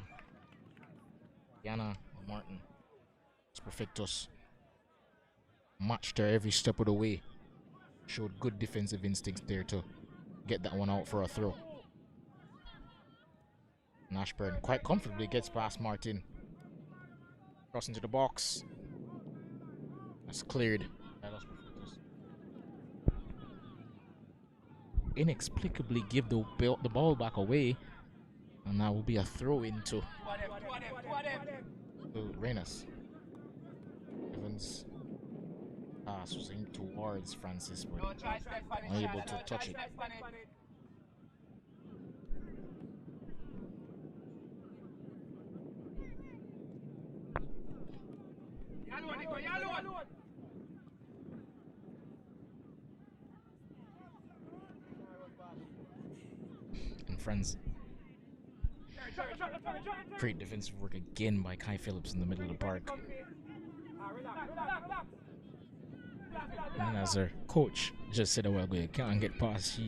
Yana Martin. It's Perfectos. Matched her every step of the way. Showed good defensive instincts there to get that one out for a throw. And Ashburn quite comfortably gets past Martin. Cross into the box. That's cleared. inexplicably give the ball back away, and that will be a throw into Reinas. Evans pass was aimed towards Francis, but unable to touch it. And friends, great defensive work again by Kai Phillips in the middle of the park. And as our coach just said a while ago, you can't get past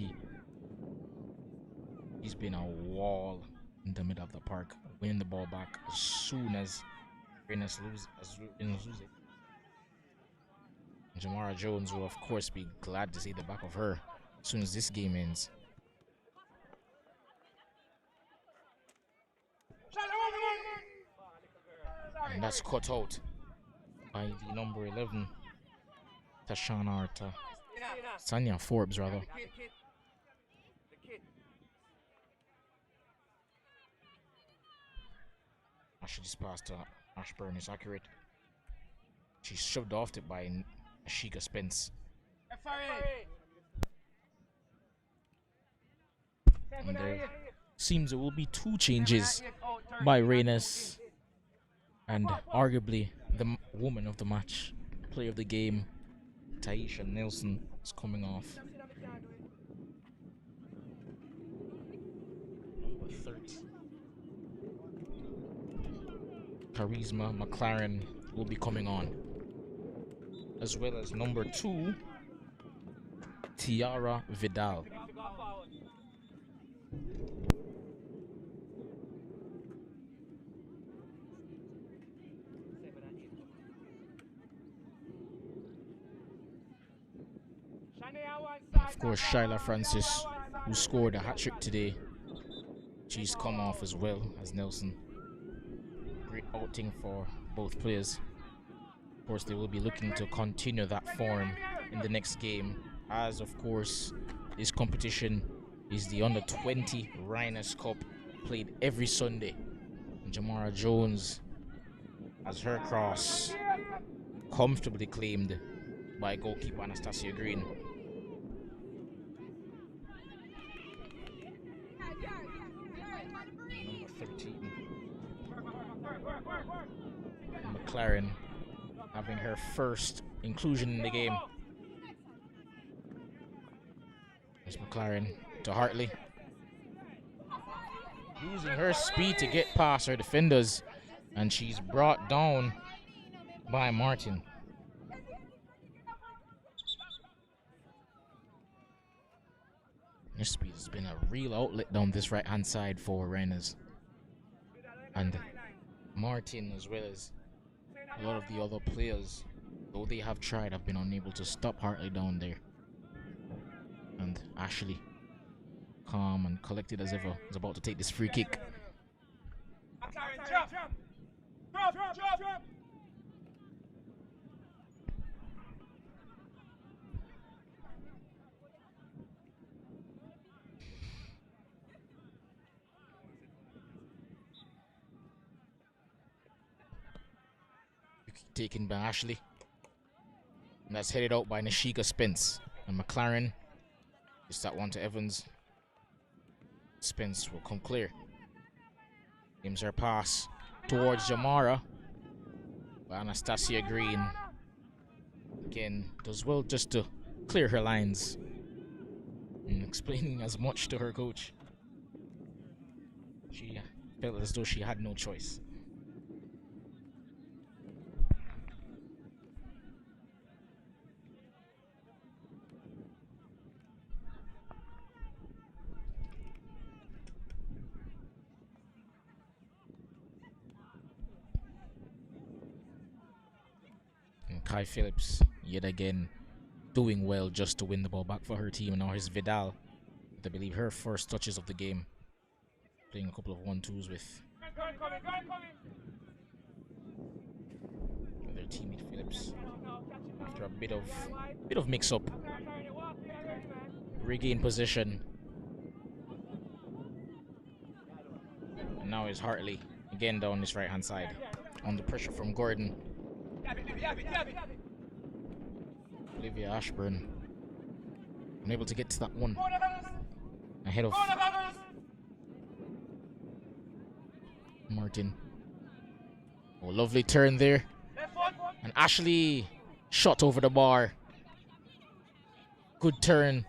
he's been a wall in the middle of the park, winning the ball back as soon as Reinas lose it. Jamara Jones will of course be glad to see the back of her as soon as this game ends. And that's cut out by the number 11, Tashana Arta. Sanya Forbes, rather. Actually, just passed to Ashburn is accurate. She shoved off it by Ashika Spence. And there seems there will be two changes by Reinas, and arguably the woman of the match, player of the game, Taisha Nelson, is coming off. Number 30. Charisma McLaren will be coming on, as well as number 2, Tiara Vidal. Of course, Shyla Francis, who scored a hat-trick today, she's come off as well as Nelson. Great outing for both players. Of course, they will be looking to continue that form in the next game, as of course this competition is the Under-20 Reinas Cup, played every Sunday. And Jamara Jones has her cross comfortably claimed by goalkeeper Anastasia Green. Number 13, McLaren, having her first inclusion in the game. Miss McLaren to Hartley, using her speed to get past her defenders, and she's brought down by Martin. Her speed has been a real outlet down this right hand side for Reinas, and Martin, as well as a lot of the other players, though they have tried, have been unable to stop Hartley down there. And Ashley, calm and collected as ever, is about to take this free kick. Taken by Ashley, and that's headed out by Nashika Spence. And McLaren just that one to Evans. Spence will come clear. Gives her pass towards Jamara, but Anastasia Green again does well just to clear her lines, and explaining as much to her coach. She felt as though she had no choice. Kai Phillips, yet again, doing well just to win the ball back for her team. And now here's Vidal, I believe her first touches of the game, playing a couple of 1-2s with their teammate Phillips after a bit of mix-up. regain position. And now is Hartley again down this right hand side. Under pressure from Gordon. Olivia Ashburn unable to get to that one. Ahead of Martin. Oh, lovely turn there. And Ashley shot over the bar. Good turn.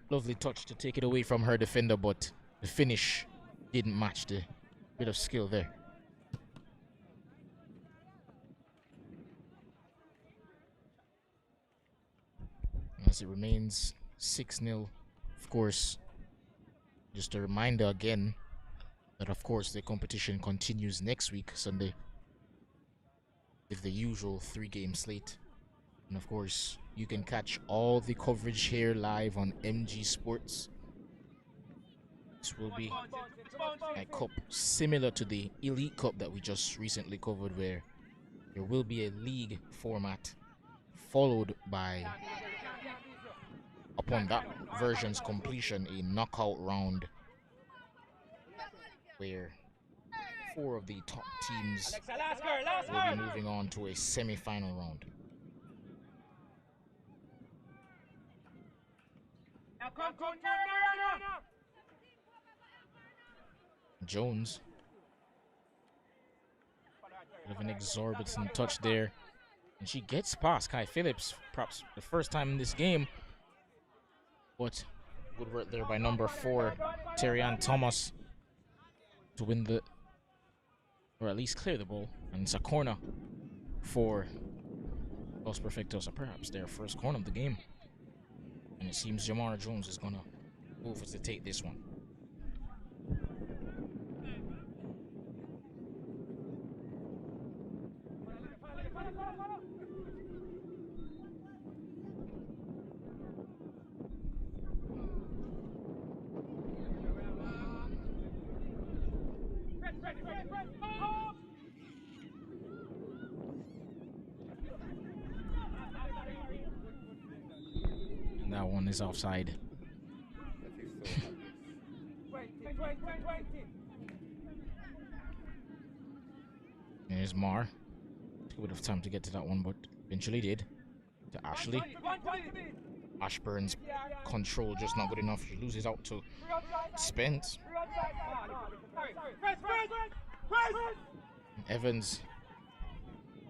Lovely touch to take it away from her defender, but the finish didn't match the bit of skill there. As it remains 6-0. Of course, just a reminder again that of course the competition continues next week, Sunday, with the usual 3-game slate. And of course, you can catch all the coverage here live on MG Sports. This will be a cup similar to the Elite Cup that we just recently covered, where there will be a league format followed by, upon that version's completion, a knockout round where 4 of the top teams will be moving on to a semi-final round. Jones with an exorbitant touch there, and she gets past Kai Phillips, perhaps the first time in this game. But good work there by number 4, Terry-Ann Thomas, to win the, or at least clear the ball. And it's a corner for Los Perfectos, perhaps their first corner of the game. And it seems Jamara Jones is gonna move to take this one. And that one is offside. There's Mar. Took a bit of time to get to that one, but eventually did. To Ashley. Ashburn's control just not good enough. She loses out to Spence. Evans,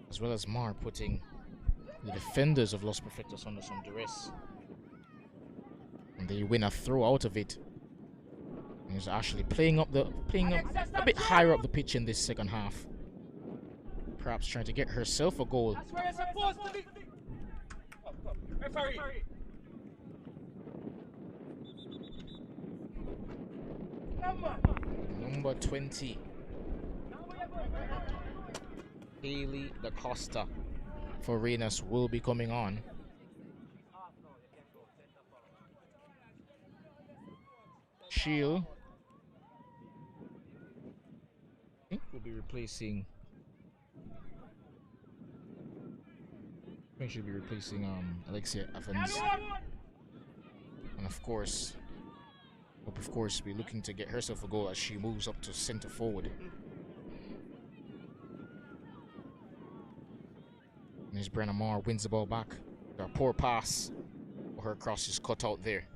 as well as Mar, putting the defenders of Los Perfectos under some duress. And they win a throw out of it. There's Ashley playing up a bit higher up the pitch in this second half. Perhaps trying to get herself a goal. That's where it's supposed to be. Referee. Number 20, Haley Da Costa for Reinas will be coming on. Shield, I think, will be replacing. I think she'll be replacing Alexia Evans, and of course, be looking to get herself a goal as she moves up to centre forward. And as Brenna Marr wins the ball back, a poor pass, her cross is cut out there.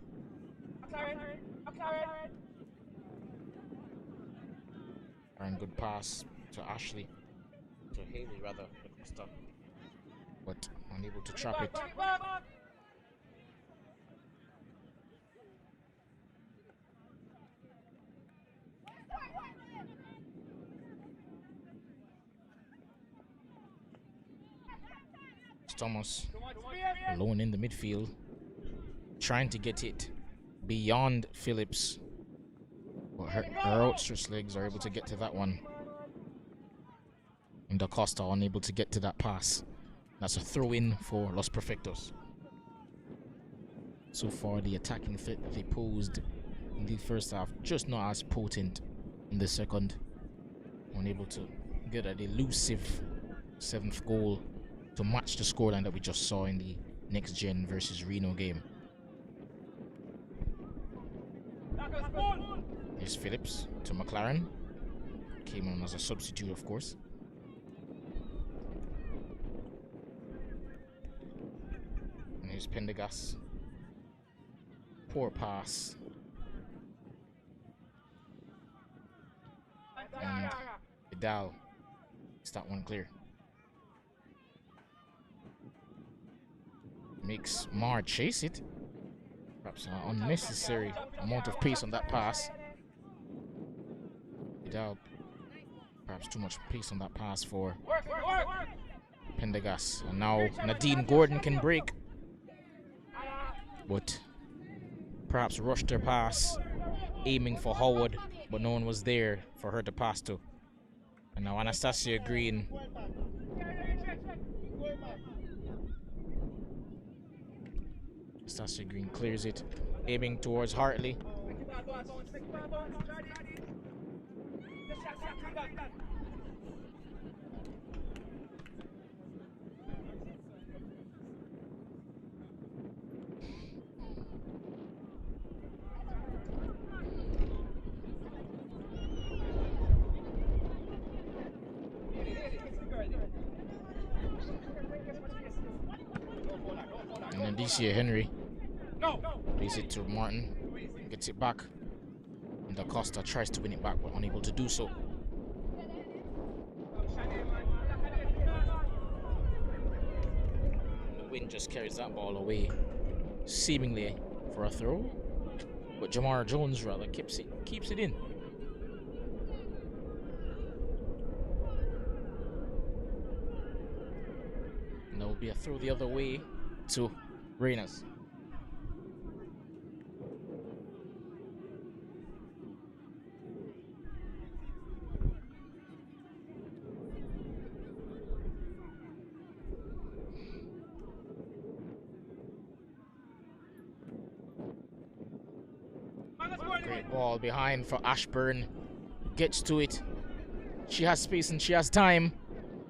And good pass to Ashley, to Haley rather, but unable to trap it. Thomas alone in the midfield, trying to get it beyond Phillips, but her outstretched legs are able to get to that one, and Da Costa unable to get to that pass. That's a throw-in for Los Perfectos. So far, the attacking threat that they posed in the first half just not as potent in the second. Unable to get an elusive 7th goal to match the scoreline that we just saw in the Next Gen versus Reno game. Here's Phillips to McLaren. Came on as a substitute, of course. And here's Pendergast. Poor pass. And Vidal gets that one clear. Makes Mar chase it. Perhaps an unnecessary amount of pace on that pass. Vidal, perhaps too much pace on that pass for Pendergast. And now Nadine Gordon can break. But perhaps rushed her pass, aiming for Howard, but no one was there for her to pass to. And now Anastasia Green. Anastasia Green clears it, aiming towards Hartley. And then DC Henry plays it to Martin, gets it back, and Da Costa tries to win it back but unable to do so. The wind just carries that ball away, seemingly for a throw, but Jamar Jones rather keeps it in. And there will be a throw the other way to Reinas. Great ball behind for Ashburn. Gets to it. She has space and she has time.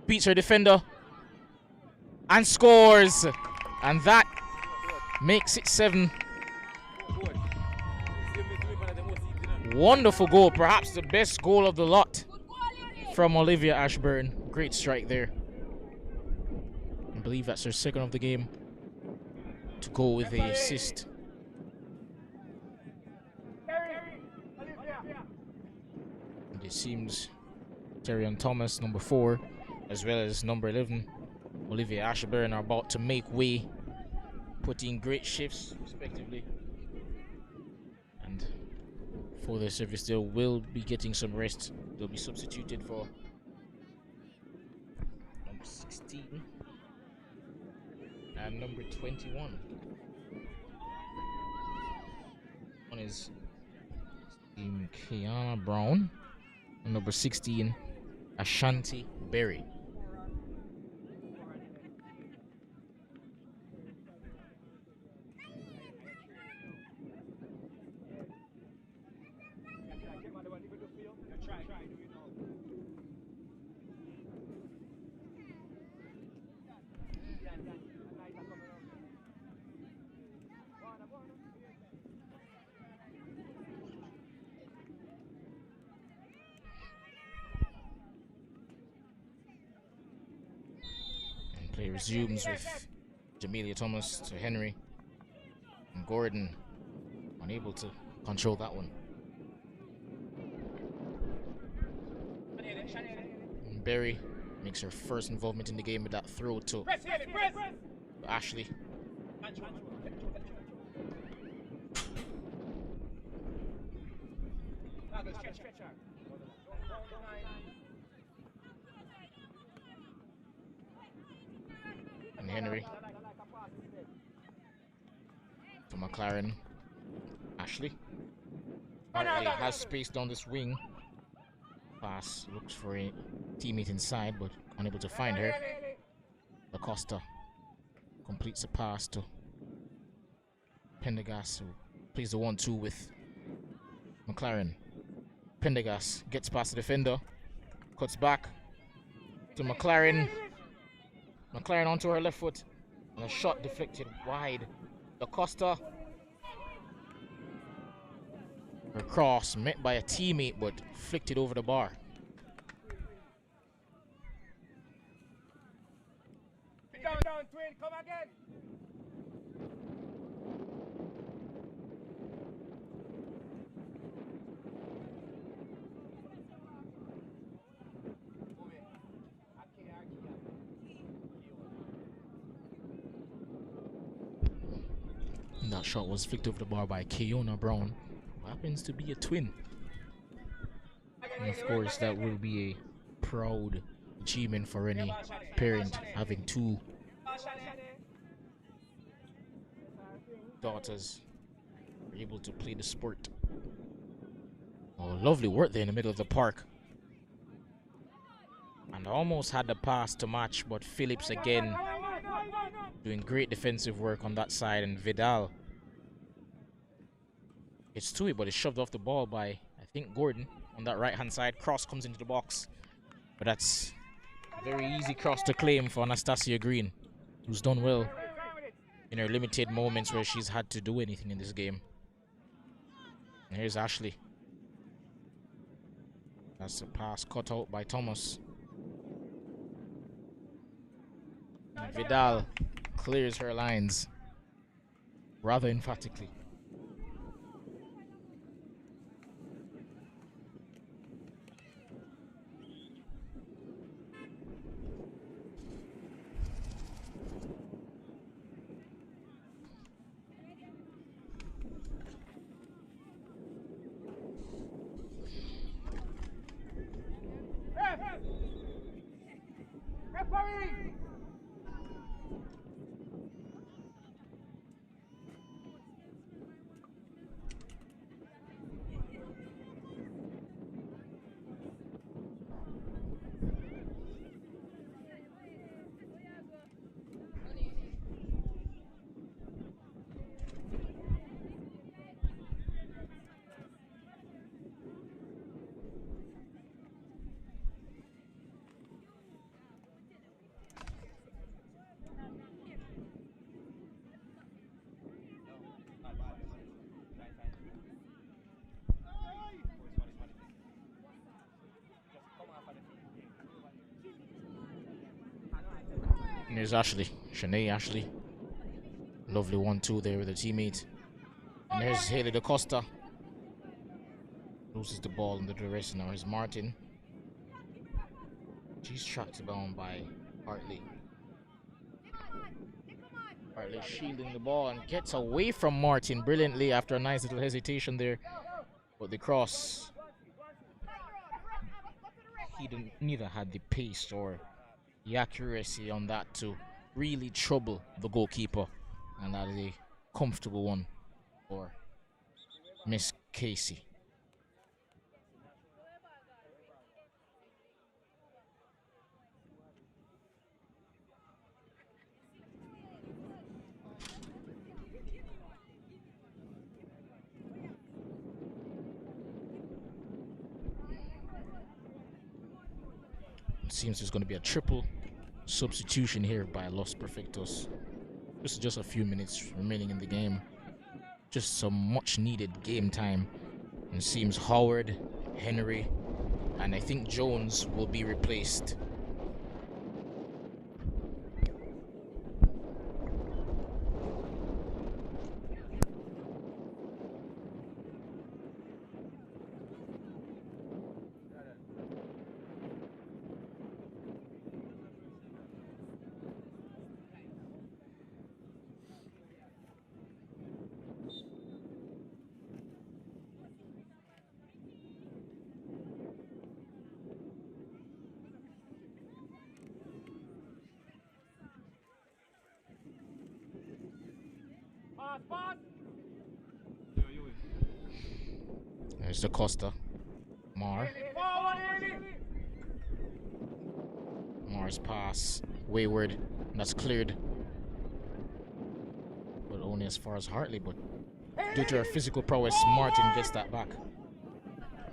Beats her defender. And scores. And that makes it 7. Wonderful goal. Perhaps the best goal of the lot from Olivia Ashburn. Great strike there. I believe that's her second of the game to go with the assist. And it seems Terrion Thomas, number 4, as well as number 11, Olivia Ashburn, are about to make way, putting great shifts respectively. And for their service, they will be getting some rest. They'll be substituted for number 16 and number 21. One is Kiana Brown, and number 16, Ashanti Berry. Play resumes with Jamelia Thomas to Henry, and Gordon unable to control that one. And Berry makes her first involvement in the game with that throw to Ashley. And Henry to McLaren. Ashley. Hartley has space down this wing. Pass, looks for a teammate inside, but unable to find her. Da Costa completes a pass to Pendergast, who plays the 1-2 with McLaren. Pendergast gets past the defender, cuts back to McLaren. McLaren onto her left foot, and a shot deflected wide. Da Costa Her cross met by a teammate but flicked it over the bar. Down, twin, come again. And that shot was flicked over the bar by Keona Brown, who happens to be a twin. And of course, that will be a proud achievement for any parent having two daughters able to play the sport. Oh, lovely work there in the middle of the park. And almost had the pass to match, but Phillips again doing great defensive work on that side, and Vidal gets to it, but it's shoved off the ball by, I think, Gordon on that right-hand side. Cross comes into the box, but that's a very easy cross to claim for Anastasia Green, who's done well in her limited moments where she's had to do anything in this game. And here's Ashley. That's a pass cut out by Thomas. And Vidal clears her lines rather emphatically. And there's Ashley, Shanae Ashley. Lovely 1-2 there with her teammate. And there's Haley DaCosta. Loses the ball in the duress. Now here's Martin. She's tracked down by Hartley. Hartley shielding the ball and gets away from Martin brilliantly after a nice little hesitation there. But the cross, neither had the pace or the accuracy on that to really trouble the goalkeeper, and that is a comfortable one for Miss Casey. It seems there's going to be a triple substitution here by Los Perfectos. Just a few minutes remaining in the game. Just some much needed game time. And it seems Howard, Henry, and I think Jones will be replaced. There's DaCosta. Mar's pass. Wayward. That's cleared. But only as far as Hartley. But due to her physical prowess, Martin gets that back.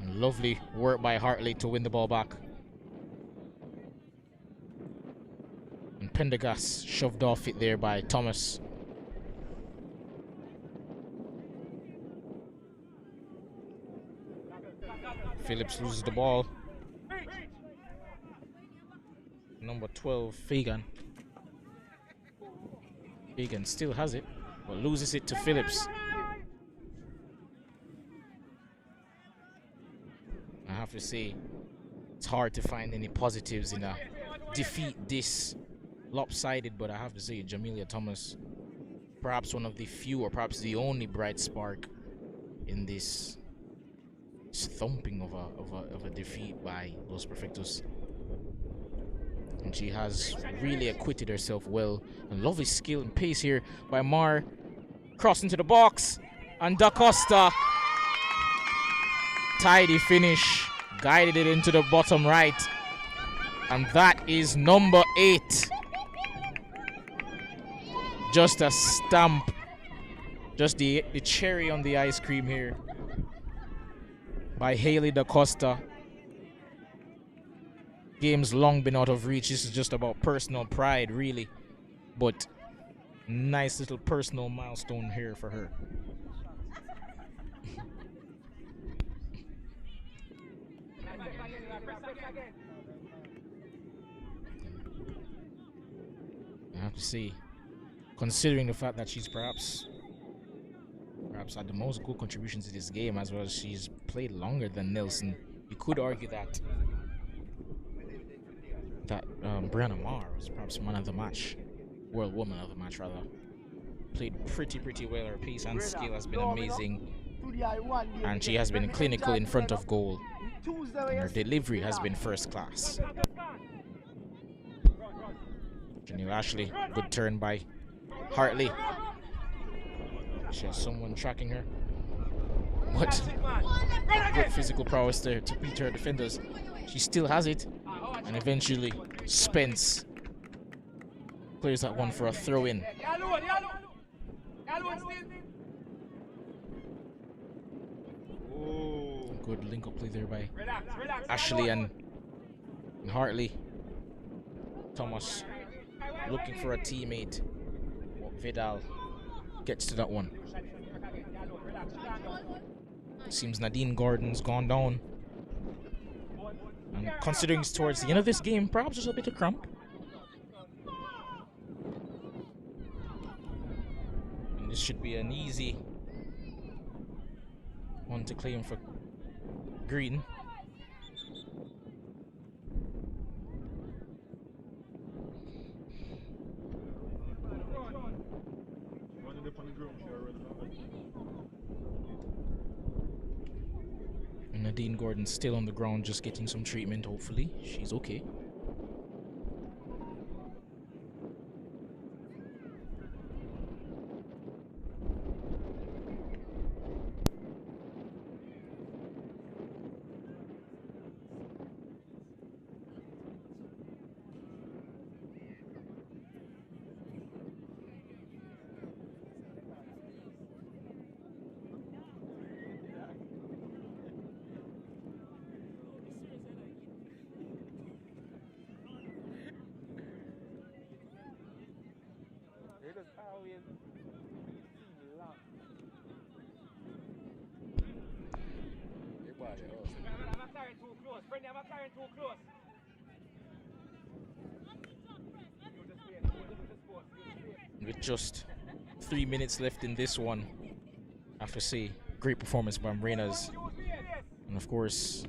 And lovely work by Hartley to win the ball back. And Pendergast shoved off it there by Thomas. Phillips loses the ball. Number 12, Fagan. Fagan still has it, but loses it to Phillips. I have to say, it's hard to find any positives in a defeat this lopsided, but I have to say, Jamelia Thomas, perhaps one of the few or perhaps the only bright spark in this thumping of a defeat by Los Perfectos. And she has really acquitted herself well. And lovely skill and pace here by Mar. Cross into the box. And Da Costa. Tidy finish. Guided it into the bottom right. And that is number 8. Just a stamp. Just the cherry on the ice cream here. By Haley Da Costa. Game's long been out of reach. This is just about personal pride, really. But nice little personal milestone here for her. I have to say, considering the fact that she's perhaps had the most goal contributions to this game, as well as she's played longer than Nelson, you could argue that Brianna Marr was perhaps man of the match, world woman of the match rather. Played pretty well. Her pace and skill has been amazing, and she has been clinical in front of goal, and her delivery has been first class. Janelle Ashley, good turn by Hartley. She has someone tracking her. What good physical prowess there to beat her defenders. She still has it, and eventually Spence clears that one for a throw-in. Good link-up play there by Ashley and Hartley. Thomas looking for a teammate. Vidal gets to that one. Seems Nadine Gordon's gone down. And considering it's towards the end of this game, perhaps just a bit of cramp. And this should be an easy one to claim for Green. And Nadine Gordon's still on the ground, just getting some treatment, hopefully. She's okay. With just 3 minutes left in this one, I have to say, great performance by Reinas. And of course,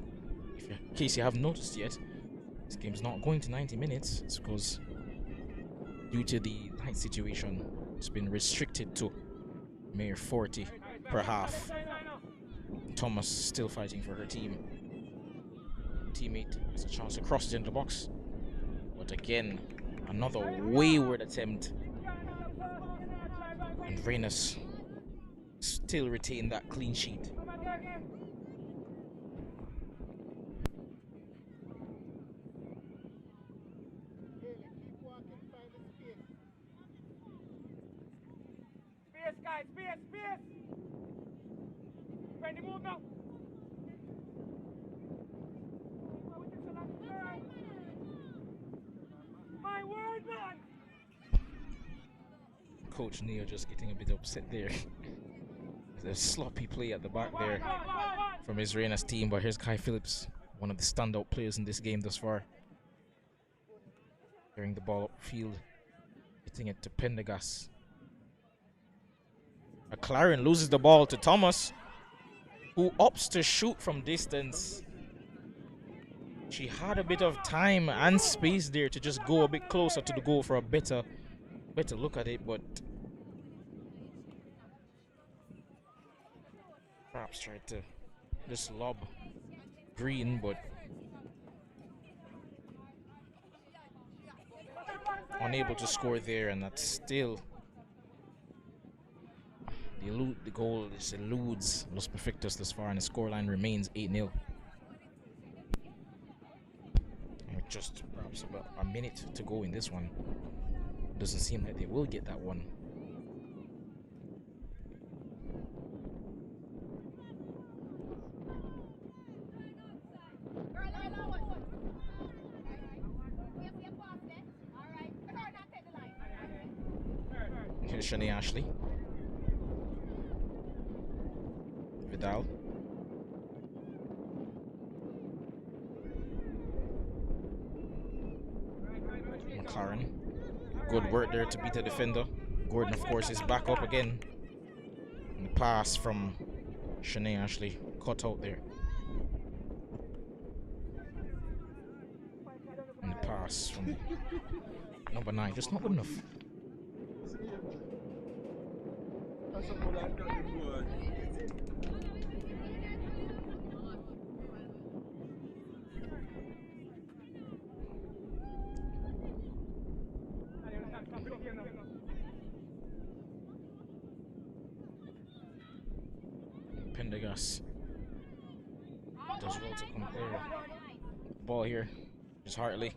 in case you haven't noticed yet, this game's not going to 90 minutes. It's because due to the height situation, it's been restricted to mere 40 per half. Thomas still fighting for her team. Teammate has a chance to cross it into the box. But again, another wayward attempt. And Reinas still retain that clean sheet. Space, guys, space! Ready, move now! My word, man! Coach Neo just getting a bit upset there. There's a sloppy play at the back there from his Reinas team, but here's Kai Phillips, one of the standout players in this game thus far. Carrying the ball upfield, hitting it to Pendergast. McLaren loses the ball to Thomas, who opts to shoot from distance. She had a bit of time and space there to just go a bit closer to the goal for a better look at it, but perhaps tried to just lob Green, but unable to score there, and that's still the goal eludes Los Perfectos this far, and the scoreline remains 8-0. With just perhaps about a minute to go in this one, doesn't seem like they will get that one. Here's Shanae Ashley. Vidal. McLaren. Good work there to beat the defender. Gordon, of course, is back up again. And the pass from Shanae Ashley cut out there. And the pass from number 9, just not good enough. Pendergast does well to come clear. Ball here is Hartley.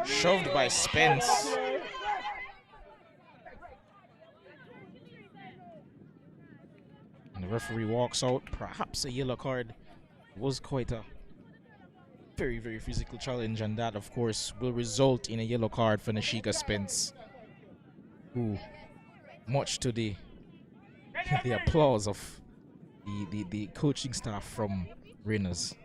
Shoved by Spence. And the referee walks out. Perhaps a yellow card. Was quite a very, very physical challenge, and that, of course, will result in a yellow card for Nashika Spence, who, much to the applause of the coaching staff from Reinas.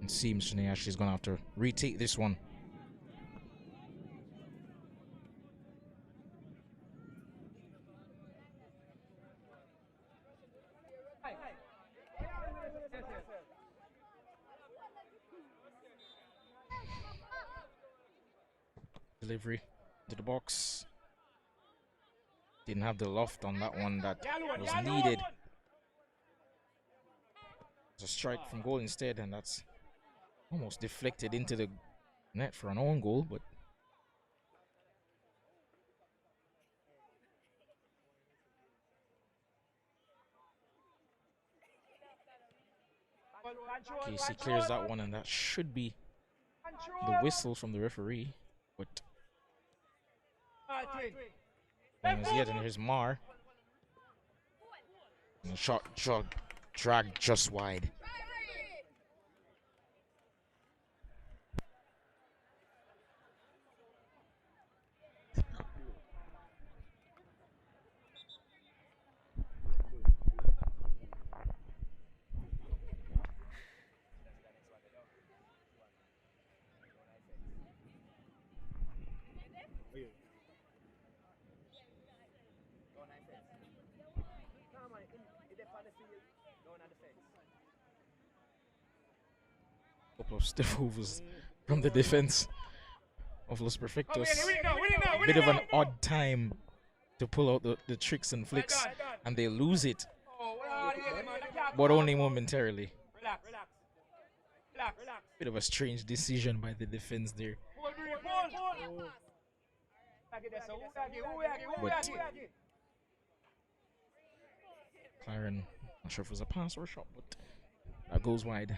It seems Shanae Ashley's going to have to retake this one. Delivery to the box. Didn't have the loft on that one that was needed. It's a strike from goal instead, and that's almost deflected into the net for an own goal, but Casey clears that one, and that should be the whistle from the referee, but as yet, and here's Mar. And the shot dragged just wide. Couple of stiff overs from the defense of Los Perfectos. A bit of an odd time to pull out the tricks and flicks, and they lose it, but only momentarily. Bit of a strange decision by the defense there. But Claren, not sure if it was a pass or a shot, but that goes wide.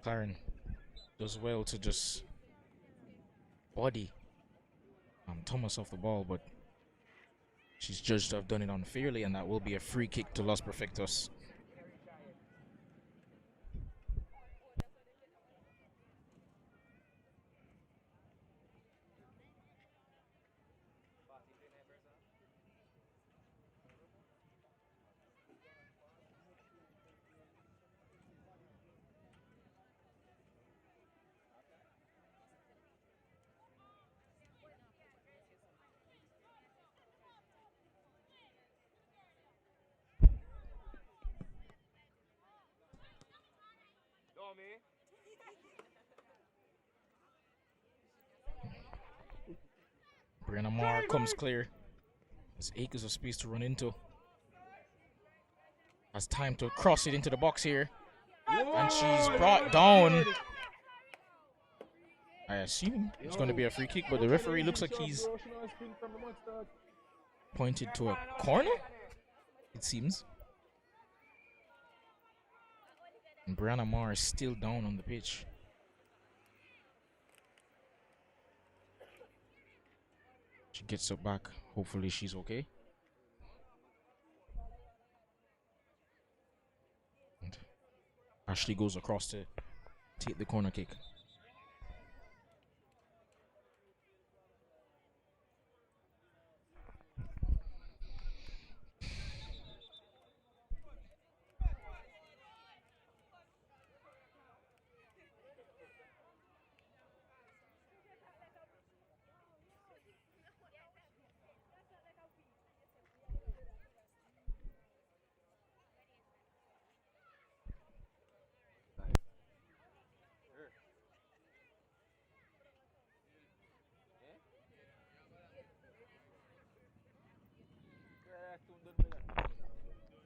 Claren does well to just body Thomas off the ball, but she's judged to have done it unfairly, and that will be a free kick to Los Perfectos. Brianna Marr comes clear. There's acres of space to run into. Has time to cross it into the box here. And she's brought down. I assume it's going to be a free kick, but the referee looks like he's pointed to a corner, it seems. And Brianna Marr is still down on the pitch. She gets up back. Hopefully she's okay. And Ashley goes across to take the corner kick.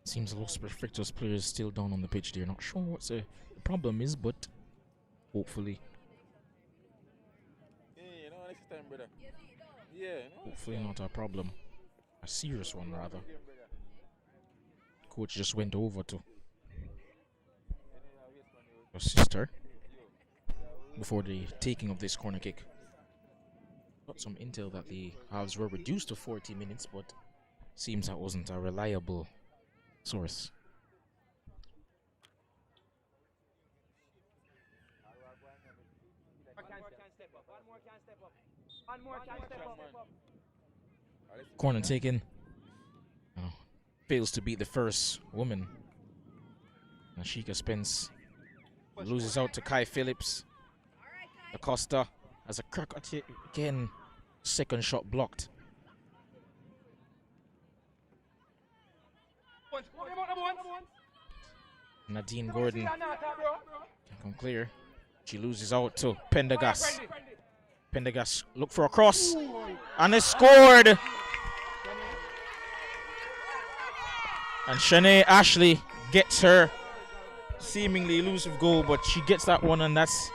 Seems Los Perfectos players still down on the pitch. They're not sure what the problem is, but hopefully. Yeah, next time, brother. Yeah, Hopefully not a problem. A serious one, rather. Coach just went over to assist her before the taking of this corner kick. Got some intel that the halves were reduced to 40 minutes, but seems that wasn't a reliable source. Corner taken. Oh, fails to beat the first woman. Ashika Spence loses out to Kai Phillips. Acosta has a crack at it again. Second shot blocked. Nadine Gordon can come clear. She loses out to Pendergast. Pendergast look for a cross and it's scored. And Shanae Ashley gets her seemingly elusive goal, but she gets that one, and that's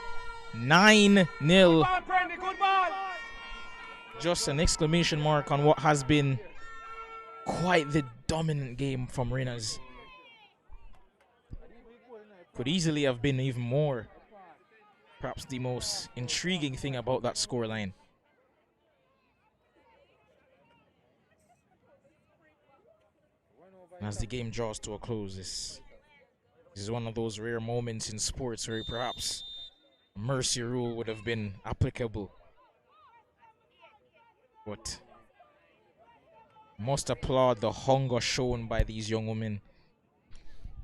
9-0. Just an exclamation mark on what has been quite the dominant game from Reinas. Could easily have been even more. Perhaps the most intriguing thing about that scoreline. As the game draws to a close, this is one of those rare moments in sports where perhaps a mercy rule would have been applicable. But must applaud the hunger shown by these young women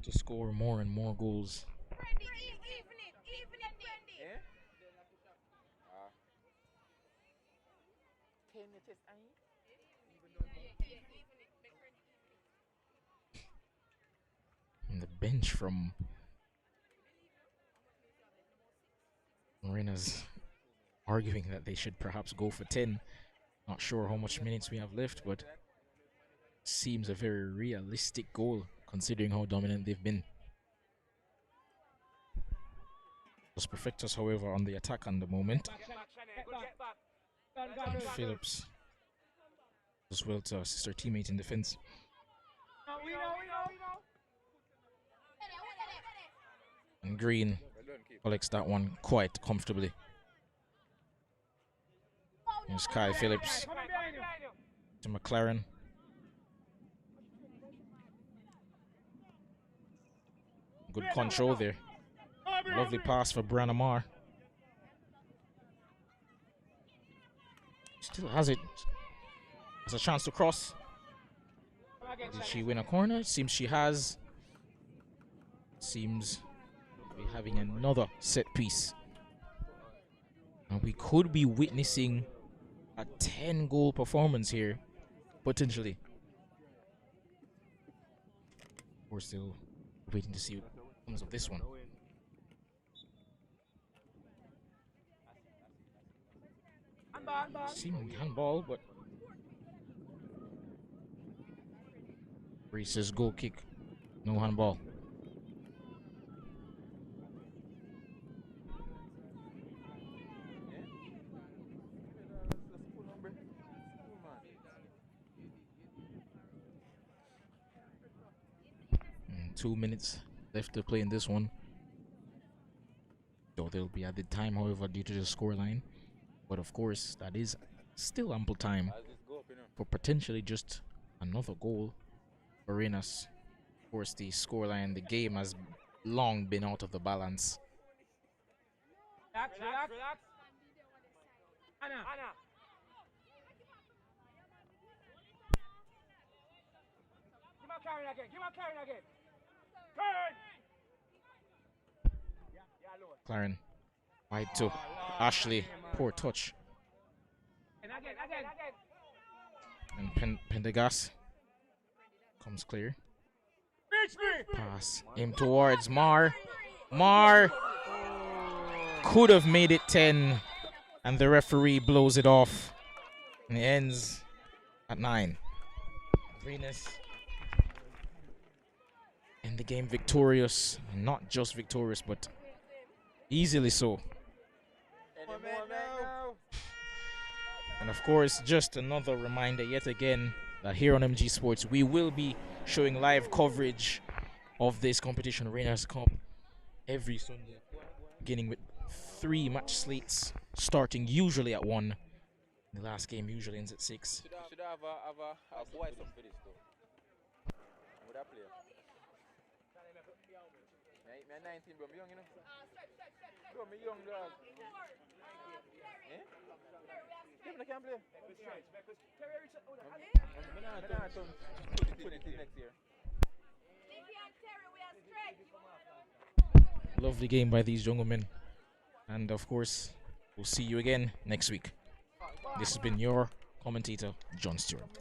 to score more and more goals. And the bench from Reinas arguing that they should perhaps go for 10. Not sure how much minutes we have left, but seems a very realistic goal considering how dominant they've been. Los Perfectos, however, on the attack at the moment. And Phillips as well to assist her teammate in defense. And Green collects that one quite comfortably. Here's Kai Phillips to McLaren. Good control there. Lovely pass for Brianna Marr. Still has it. Has a chance to cross. Did she win a corner? Seems she has. Seems to be having another set piece. And we could be witnessing a 10-goal performance here, potentially. We're still waiting to see what comes of this one. Seeming handball, but Reese's goal kick, no handball. And 2 minutes left to play in this one. So there'll be added time, however, due to the scoreline. But of course, that is still ample time for potentially just another goal for Reinas. Of course, the scoreline, the game has long been out of the balance. Relax, relax. Anna. Give her Karen again. Karen! Claren wide to Ashley. Poor touch. And again. And Pendergast comes clear. Pass aim towards Marr. Marr could have made it 10, and the referee blows it off. And it ends at 9. Reinas in the game victorious. Not just victorious, but easily so. And of course, just another reminder yet again that here on MG Sports, we will be showing live coverage of this competition, Reinas Cup, every Sunday, beginning with 3 match slates, starting usually at 1. The last game usually ends at 6. Should have a voice up for this though. Would I play? I'm 19, bro. I'm young, you know. Bro, I'm young, dog. Eh? Yeah, I can't play. I'm not turn 22 next year. Lovely game by these young men. And of course, we'll see you again next week. This has been your commentator, John Stewart.